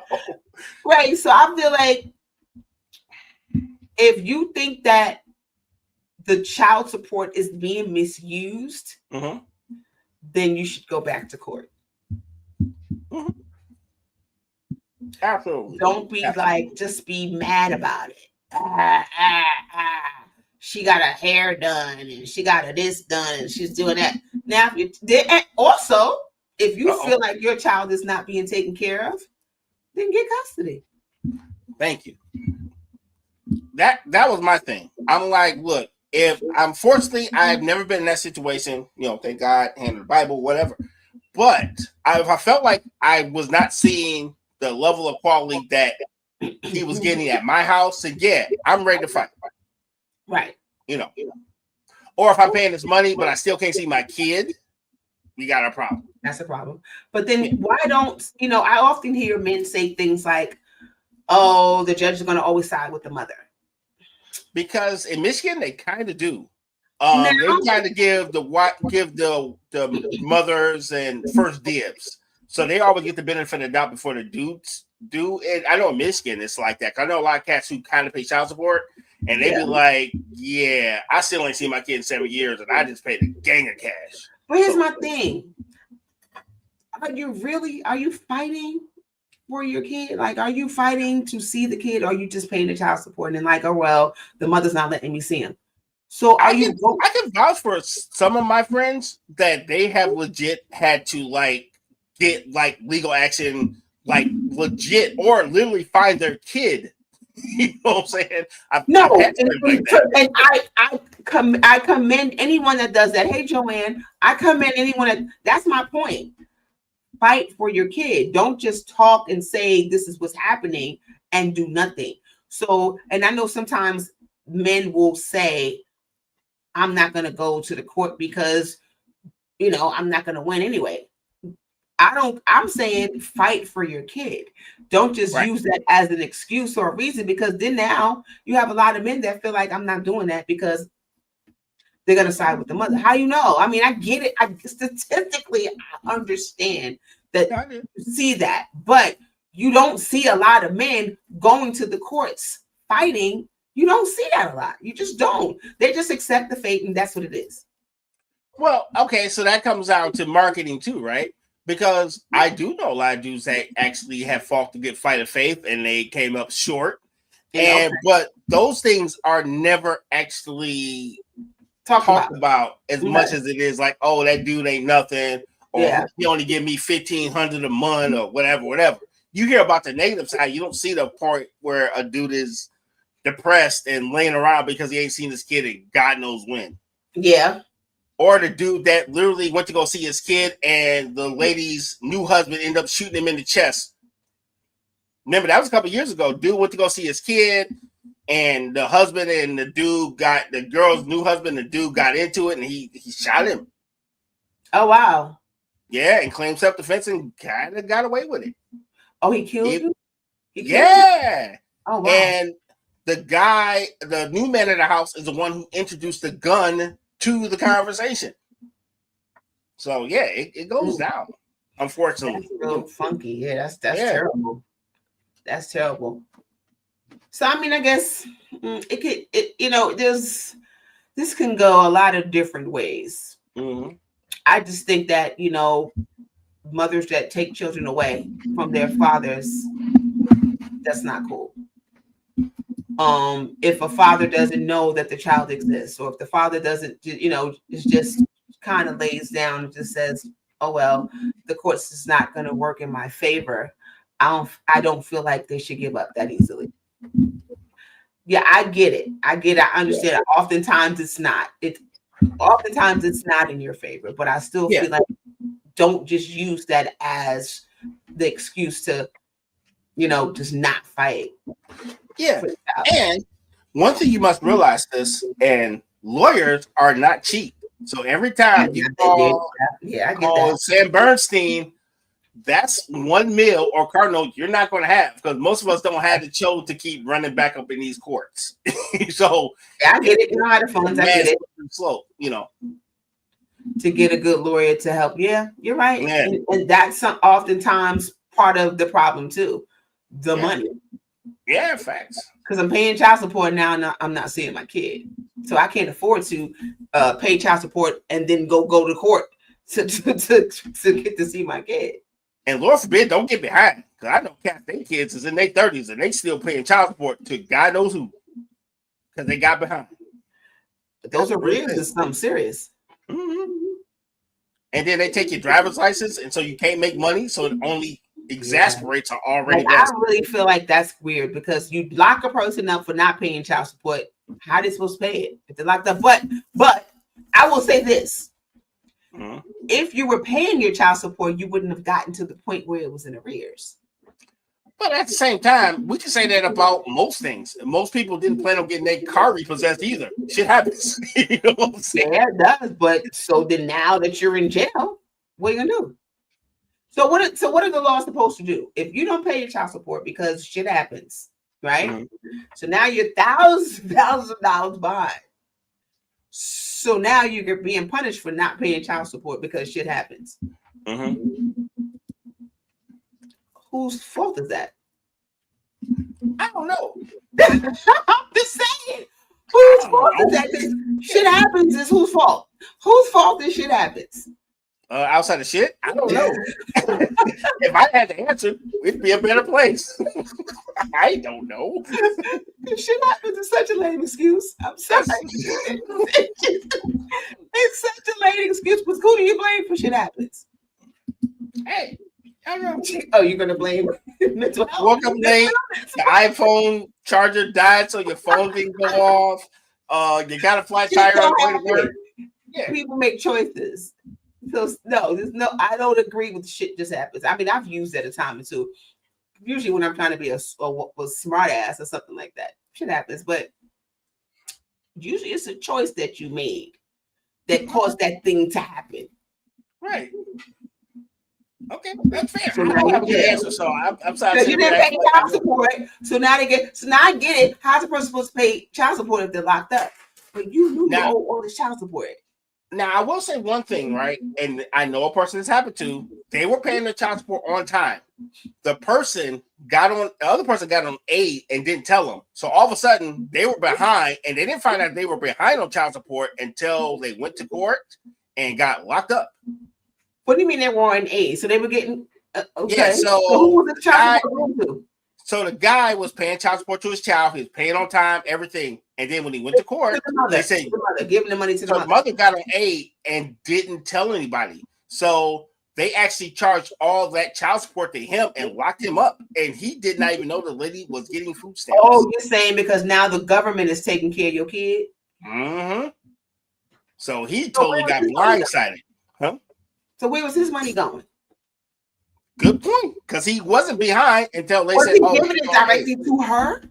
Right. So I feel like if you think that the child support is being misused, mhm. then you should go back to court. Absolutely. Don't be like, just be mad about it. She got her hair done and she got her this done and she's doing that. Now, and also, if you feel like your child is not being taken care of, then get custody. Thank you. That was my thing. I'm like, look, if unfortunately I've never been in that situation, thank God, hand of the Bible, whatever. But if I felt like I was not seeing the level of quality that he was getting at my house, and yeah, I'm ready to fight. Right. Or if I'm paying this money, but I still can't see my kid, we got a problem. That's a problem. But then why don't, I often hear men say things like, oh, the judge is going to always side with the mother. Because in Michigan, they kind of do. No. They kind of give the mothers and first dibs, so they always get the benefit of the doubt before the dudes do. And I know in Michigan it's like that. I know a lot of cats who kind of pay child support, and they be like, "Yeah, I still ain't seen my kid in 7 years, and I just paid a gang of cash." But here's my thing: are you fighting for your kid? Like, are you fighting to see the kid, or are you just paying the child support and then like, oh well, the mother's not letting me see him? So I can vouch for some of my friends that they have legit had to get legal action, legit, or literally find their kid. You know what I'm saying? I commend anyone that does that. Hey, Joanne, I commend anyone that's my point. Fight for your kid. Don't just talk and say this is what's happening and do nothing. So, and I know sometimes men will say, I'm not going to go to the court because, I'm not going to win anyway. I'm saying fight for your kid. Don't just use that as an excuse or a reason, because then now you have a lot of men that feel like I'm not doing that because they're going to side with the mother. How you know? I mean, I get it. Statistically, I understand that you see that, but you don't see a lot of men going to the courts fighting. You don't see that a lot. You just don't. They just accept the fate, and that's what it is. Well, okay, so that comes down to marketing too, right? Because I do know a lot of dudes that actually have fought to get fight of faith and they came up short. But those things are never actually talked about as much as it is like, oh, that dude ain't nothing, or he only give me $1,500 a month or whatever. You hear about the negative side. You don't see the part where a dude is depressed and laying around because he ain't seen his kid and God knows when. Yeah. Or the dude that literally went to go see his kid and the lady's new husband ended up shooting him in the chest. Remember, that was a couple years ago. Dude went to go see his kid, and the husband and the girl's new husband, the dude got into it, and he shot him. Oh, wow. Yeah, and claimed self-defense and kind of got away with it. Oh, he killed you? Yeah. You? Oh, wow. And the new man in the house is the one who introduced the gun to the conversation. So yeah, it goes down, unfortunately. That's real funky. Yeah, that's terrible. That's terrible. So I mean, I guess this can go a lot of different ways. Mm-hmm. I just think that mothers that take children away from their fathers, that's not cool. If a father doesn't know that the child exists, or if the father doesn't, it's just kind of lays down and just says, oh, well, the court's is not going to work in my favor. I don't feel like they should give up that easily. Yeah, I get it. I understand. Yeah. Oftentimes it's not in your favor, but I still feel like don't just use that as the excuse to, just not fight. Yeah. And one thing you must realize this, and lawyers are not cheap. So every time you call Sam Bernstein, that's $1 million or car note you're not going to have, because most of us don't have the show to keep running back up in these courts. So I get it. How the funds, I get it. Slow, to get a good lawyer to help. Yeah, you're right. Yeah. And that's oftentimes part of the problem too. The money. Yeah, facts. Because I'm paying child support now, and I'm not seeing my kid, so I can't afford to pay child support and then go to court to get to see my kid. And Lord forbid, don't get behind, because I know cats, their kids is in their 30s and they still paying child support to God knows who, because they got behind. But those are reasons something serious. Mm-hmm. And then they take your driver's license, and so you can't make money, so it only exasperates are already. I really feel like that's weird, because you lock a person up for not paying child support. How are they supposed to pay it if they're locked up? But I will say this: if you were paying your child support, you wouldn't have gotten to the point where it was in arrears. But at the same time, we can say that about most things. Most people didn't plan on getting their car repossessed either. Shit happens. You know what I'm saying? Yeah, it does. But so then now that you're in jail, what are you gonna do? So what are the laws supposed to do? If you don't pay your child support because shit happens, right? Mm-hmm. So now you're thousands of dollars behind. So now you're being punished for not paying child support because shit happens. Mm-hmm. Whose fault is that? I don't know. I'm just saying. Whose fault is that? Shit happens is whose fault? Whose fault is shit happens? Outside of shit? I don't know. If I had the answer, it'd be a better place. I don't know. Shit happens is such a lame excuse. I'm sorry. It's such a lame excuse. But who do you blame for shit happens? Hey, I don't know. Oh, you're gonna blame mental health? Woke up late. The iPhone charger died, so your phone didn't go off. You got a flat tire on the way to work. Yeah. People make choices. So no, I don't agree with shit just happens. I mean, I've used that a time or two. usually when I'm trying to be a smart ass or something like that. Shit happens, but usually it's a choice that you made that caused that thing to happen. Right. Okay, that's fair. So I now don't you have a good get- answer, so I'm sorry. So you didn't pay child support, so now they get. So now I get it. How's a person supposed to pay child support if they're locked up? But you knew you Now- owe all this child support. Now, I will say one thing, right? And I know a person this happened to. They were paying their child support on time. The other person got on aid and didn't tell them. So all of a sudden, they were behind, and they didn't find out they were behind on child support until they went to court and got locked up. What do you mean they were on aid? So they were getting okay. Yeah, so who was the child support going to? So the guy was paying child support to his child. He was paying on time, everything. And then when he went to court, To the mother, they said to the mother, giving the money to the so the mother. mother got on aid and didn't tell anybody. So they actually charged all that child support to him and locked him up. And he did not even know the lady was getting food stamps. Oh, you're saying because now the government is taking care of your kid? Mm-hmm. So he So totally where got was his money blindsided. So where was his money going? Good point. Because he wasn't behind until they Was said, he "Oh, giving it it's on aid." directly to her?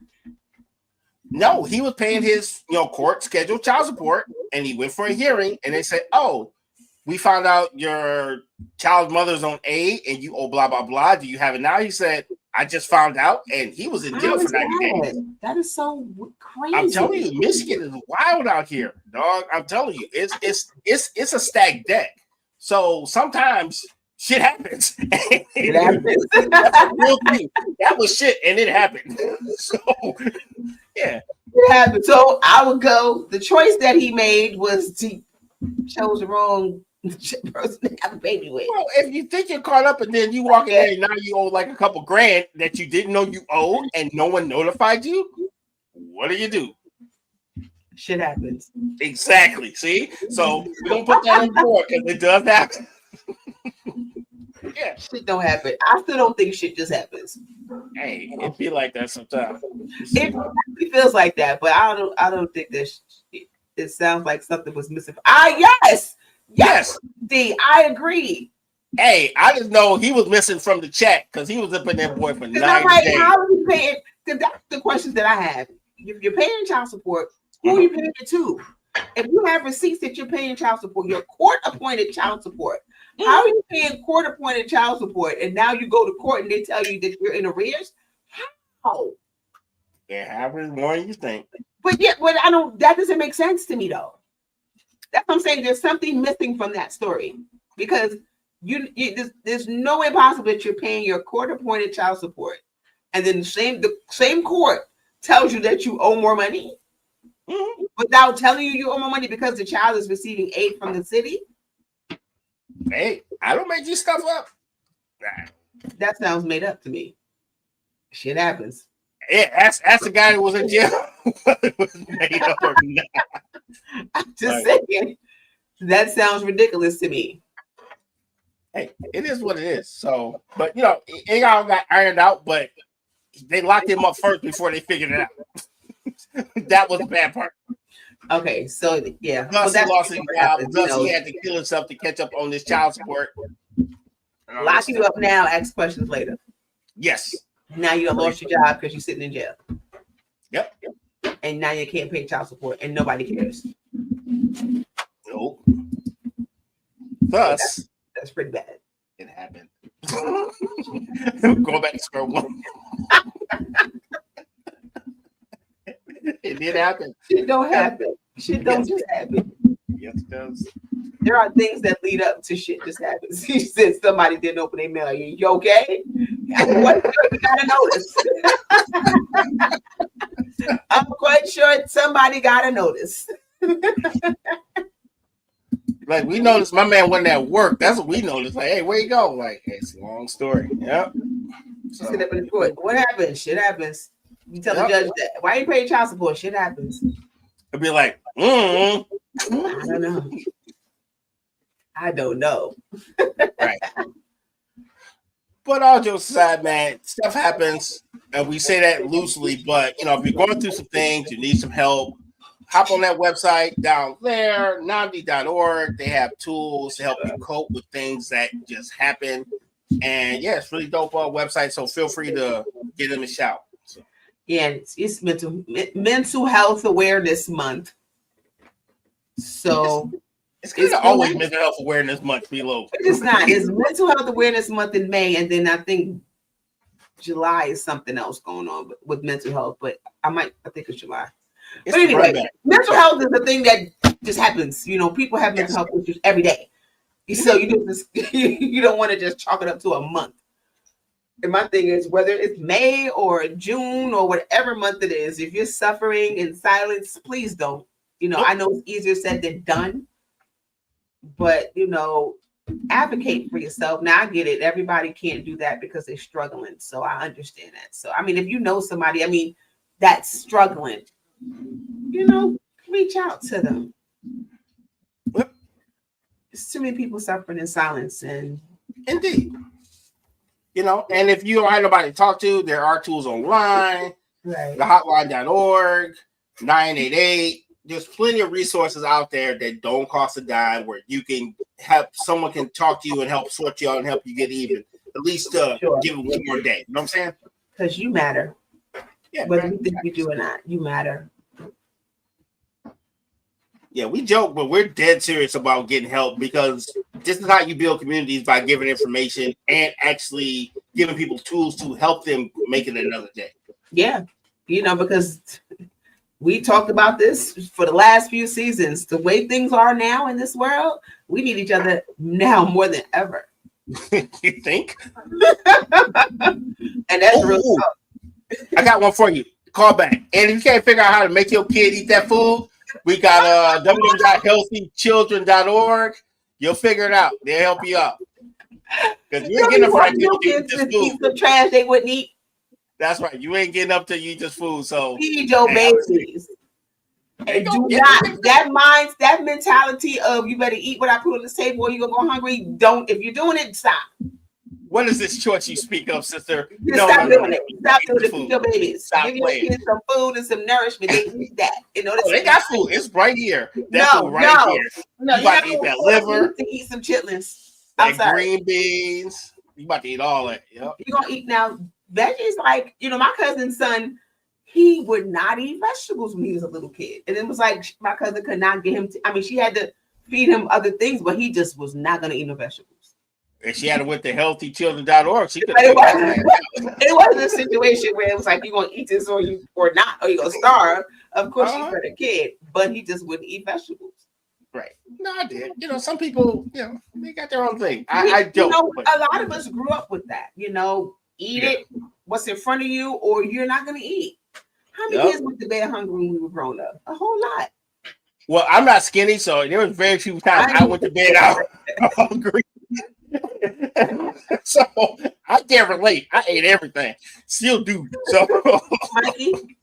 No, he was paying his court scheduled child support, and he went for a hearing, and they said, "Oh, we found out your child's mother's on aid, and you owe blah blah blah. Do you have it now?" He said, "I just found out," and he was in How jail is for 90 days. that is so crazy. I'm telling you, Michigan is wild out here, dog. I'm telling you, it's a stacked deck. So sometimes shit happens. It happens. That's a real thing. That was shit, and it happened. So yeah. It happened. So I would go. The choice that he made was he chose the wrong person to have a baby with. Well, if you think you're caught up and then you walk in there and now you owe like a couple grand that you didn't know you owed and no one notified you, what do? Shit happens. Exactly. See? So we don't put that on board because it does happen. Yeah. Shit don't happen. I still don't think shit just happens. Hey, it be like that sometimes. It feels like that, but I don't think that it sounds like something was missing. Yes, D, I agree. Hey, I just know he was missing from the check because he was up in that boy for 90 I'm like, days. how are you paying? Because that's the questions that I have. If you're paying child support, who are you paying it to? If you have receipts that you're paying child support, your court-appointed child support. How are you paying court-appointed child support? And now you go to court and they tell you that you're in arrears? How? It happens more than you think. But I don't. That doesn't make sense to me though. That's what I'm saying. There's something missing from that story because there's no way possible that you're paying your court-appointed child support, and then the same court tells you that you owe more money without telling you owe more money because the child is receiving aid from the city. Hey, I don't make this stuff up. That sounds made up to me. Shit happens. Yeah, ask the guy who was in jail. It was made up or not. I'm just saying. That sounds ridiculous to me. Hey, it is what it is. So, but it all got ironed out, but they locked him up first before they figured it out. That was the bad part. Okay, so yeah. Plus, Well, he lost his what job. happens, Plus, you know. he had to kill himself to catch up on this child support. Lock you up now, ask questions later. Yes. Now you done lost your job because you're sitting in jail. Yep. And now you can't pay child support and nobody cares. Nope. Thus, That's pretty bad. it happened. Go back to square one. It did happen. Shit don't happen. Shit don't just happen. Yes, it does. There are things that lead up to shit just happens. He said somebody didn't open their mail. You okay? I'm quite sure you got a notice. I'm quite sure somebody got a notice. Like, we noticed my man wasn't at work. That's what we noticed. Like, hey, where you go? Like, hey, it's a long story. Yep. So, Sit up in the court. What happens? Shit happens. You tell the judge that. Why you paying child support? Shit happens. it'd be like, I don't know. I don't know. right. But all jokes aside, man, stuff happens, and we say that loosely. But if you're going through some things, you need some help. Hop on that website down there, namdi.org. They have tools to help you cope with things that just happen. And yeah, it's really dope website. So feel free to give them a shout. So. Yeah, it's mental health awareness month. So it's kind of always mental health awareness month, below. It's not. It's mental health awareness month in May, and then I think July is something else going on with mental health. But I think it's July. It's but anyway, mental health is the thing that just happens. You know, people have mental health issues every day. So you don't want to just chalk it up to a month. And my thing is, whether it's May or June or whatever month it is, if you're suffering in silence, please don't. You know, I know it's easier said than done, but you know, advocate for yourself. Now I get it. Everybody can't do that because they're struggling. So I understand that. So I mean, if you know somebody, that's struggling, you know, reach out to them. There's too many people suffering in silence, and indeed. You know, and if you don't have nobody to talk to, there are tools online, right. The hotline.org, 988. There's plenty of resources out there that don't cost a dime where you can have someone can talk to you and help sort you out and help you get even. At least give it one more day. You know what I'm saying? Because you matter. Yeah. Whether you think you do or not, you matter. Yeah, we joke, but we're dead serious about getting help because this is how you build communities, by giving information and actually giving people tools to help them make it another day. Yeah, you know, because we talked about this for the last few seasons. The way things are now in this world, we need each other now more than ever. You think? And that's real tough. I got one for you. Call back. And if you can't figure out how to make your kid eat that food, we got www.healthychildren.org. You'll figure it out. They'll help you out. Because you ain't getting up for your kids to eat some trash they wouldn't eat. That's right. You ain't getting up till you eat this food. So feed your babies. And do not that mentality of you better eat what I put on the table or you're gonna go hungry. Don't, if you're doing it, stop. What is this choice you speak of, sister? Stop doing it. Stop doing it. Feed your babies. Give your kids some food and some nourishment. They need that. You know, they got food. It's right here. That food right here. No, you about to eat that liver. To eat some chitlins. That green beans. You about to eat all that. Yep. You're gonna eat now. Veggies, like, you know, my cousin's son, he would not eat vegetables when he was a little kid. And it was like my cousin could not get him to, she had to feed him other things, but he just was not going to eat no vegetables. And she had to went to healthychildren.org. She could it wasn't a situation where it was like, you're going to eat this or not, or you're going to starve. Of course, she's for the kid, but he just wouldn't eat vegetables. Right. No, I did. You know, some people, you know, they got their own thing. I don't. You know, a lot of us grew up with that, you know. Eat it, what's in front of you, or you're not going to eat. How many kids went to bed hungry when we were growing up? A whole lot. Well, I'm not skinny, so there was very few times I went to bed out hungry. So I can't relate. I ate everything. Still do. So Mikey,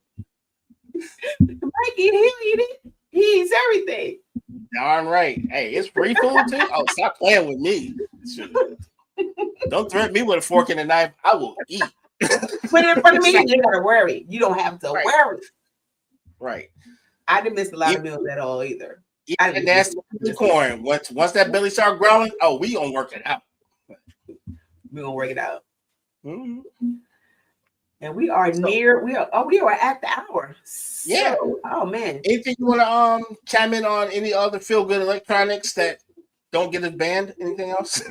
he'll eat it. He eats everything. Darn right. Hey, it's free food too. Oh, stop playing with me. Don't threaten me with a fork and a knife. I will eat. Put it in front of me, you gotta worry. You don't have to worry. Right. I didn't miss a lot of meals at all either. And that's the corn. Once that belly start growing, we gonna work it out. We're gonna work it out. Mm-hmm. And we are we are at the hour. Yeah. So, oh man. Anything you wanna chime in on any other feel good electronics that don't get us banned? Anything else?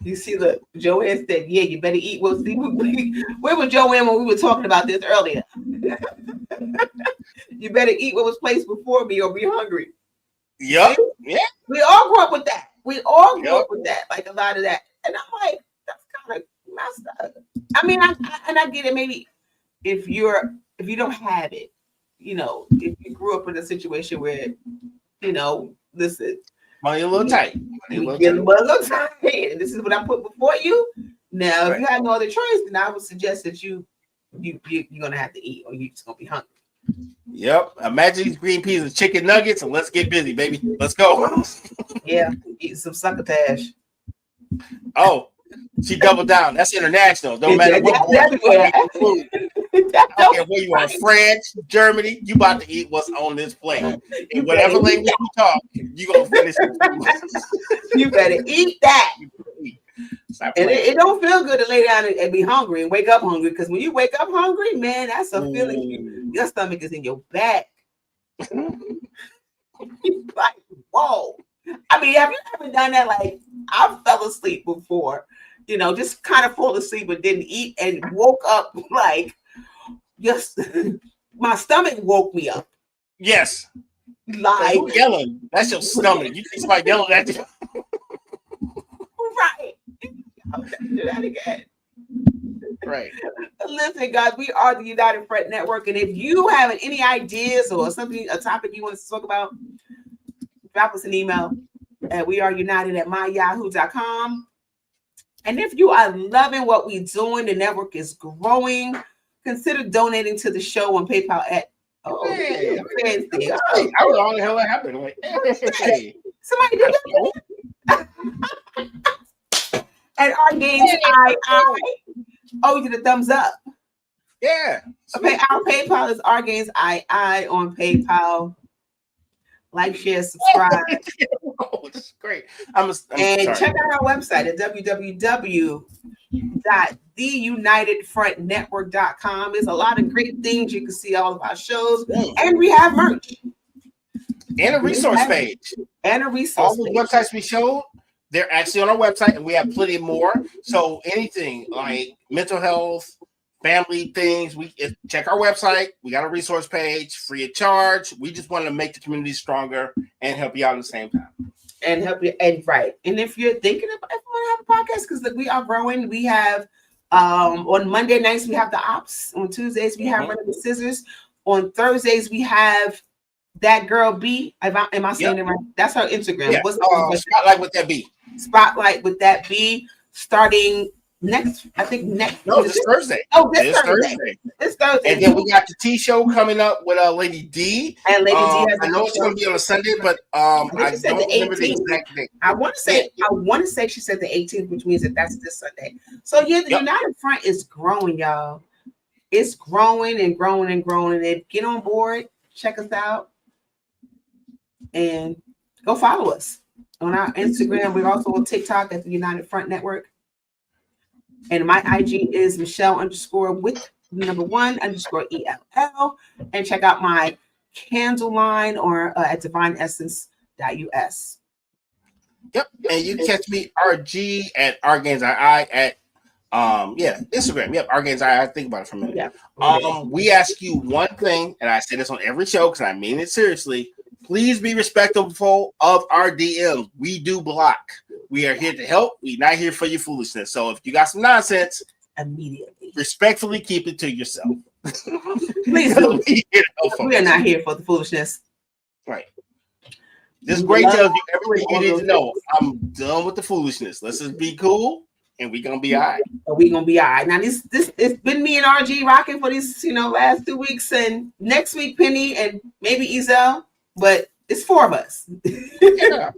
You see, look, Joanne said, yeah, you better eat. Well, see, where was Joanne when we were talking about this earlier? You better eat what was placed before me or be hungry. Yep. Yeah. We all grew up with that. We all grew up with that, like a lot of that. And I'm like, that's kind of messed up. I mean, I get it. Maybe if you don't have it, you know, if you grew up in a situation where, you know, listen, money a little tight. Get a little tight. And this is what I put before you. Now, if you have no other choice, then I would suggest that you're gonna have to eat, or you're just gonna be hungry. Yep. Imagine these green peas and chicken nuggets, and let's get busy, baby. Let's go. Yeah, eat some succotash. Oh, she doubled down. That's international. Don't matter what. I don't care where you are, France, Germany. You about to eat what's on this plate. In whatever language you talk, you gonna finish it. You better eat that. Stop And playing. it don't feel good to lay down and be hungry and wake up hungry. Because when you wake up hungry, man, that's a feeling. Your stomach is in your back. Like, whoa. I mean, have you ever done that? Like, I fell asleep before, just kind of fall asleep but didn't eat and woke up like just my stomach woke me up. Yes. Like, Who yelling? That's your stomach. You think somebody yelling at you? right. Okay, do that again. Right. Listen, guys, we are the United Front Network, and if you have any ideas or something, a topic you want us to talk about, drop us an email at weareunited@myyahoo.com. And if you are loving what we're doing, the network is growing, consider donating to the show on PayPal at Hey, fancy. I don't know how the hell that happened. Like, hey. Somebody did that. And our games, I you did a thumbs up. Yeah. Okay, our PayPal is our games, I on PayPal. Like, share, subscribe. Oh, this is great. I'm And sorry. check out our website at www.theunitedfrontnetwork.com. There's a lot of great things. You can see all of our shows. And we have merch. And a resource page. And a resource All the page. websites we showed, they're actually on our website, and we have plenty more. So anything like mental health, family things, check our website. We got a resource page, free of charge. We just want to make the community stronger and help you out at the same time. And help you, and right. And if you're thinking about if you want to have a podcast, because we are growing, we have on Monday nights we have the ops. On Tuesdays we have Running with Scissors. On Thursdays we have That Girl B. Am I saying it right? That's her Instagram. Yeah. What's Spotlight with that B. Spotlight with that B. Starting next, I think next. No, this Thursday. Oh, this It's Thursday. This Thursday. And then we got the T show coming up with Lady D. And Lady D has I know it's going to be on a Sunday, but I don't remember the exact date. I want to say she said the 18th, which means that's this Sunday. So yeah, the United Front is growing, y'all. It's growing and growing and growing. And get on board, check us out, and go follow us on our Instagram. We're also on TikTok at the United Front Network. And my IG is Michelle_1_ELL. And check out my candle line or at divineessence.us. Yep. And you can catch me RG at RGainsII at Instagram. Yep, RGainsII. I think about it for a minute. Yeah. We ask you one thing, and I say this on every show because I mean it seriously. Please be respectful of our DMs. We do block. We are here to help. We're not here for your foolishness. So if you got some nonsense, Immediately. respectfully keep it to yourself. Please do. We are not here for the foolishness. Right. This break tells you everything you need to know. I'm done with the foolishness. Let's just be cool, and we're gonna be all right. We're gonna be all right. Now this it's been me and RG rocking for these last 2 weeks, and next week Penny and maybe Ezel, but it's 4 of us. Yeah.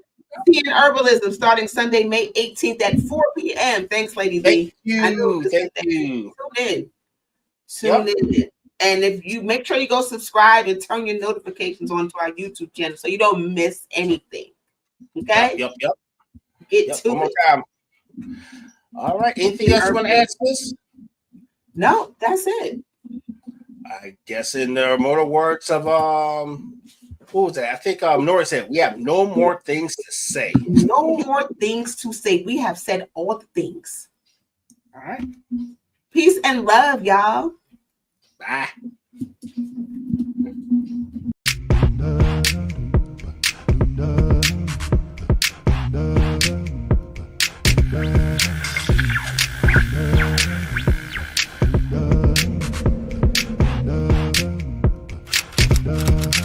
Tea and Herbalism starting Sunday, May 18th at 4 p.m. Thanks, Lady B. Thank you. Tune in. And if you make sure you go subscribe and turn your notifications on to our YouTube channel so you don't miss anything. Okay? Yep. Get to One more it. time. All right. Anything else you want to ask us? No, that's it. I guess in the immortal words of what was that? I think Nora said we have no more things to say. No more things to say. We have said all the things. All right. Peace and love, y'all. Bye. No.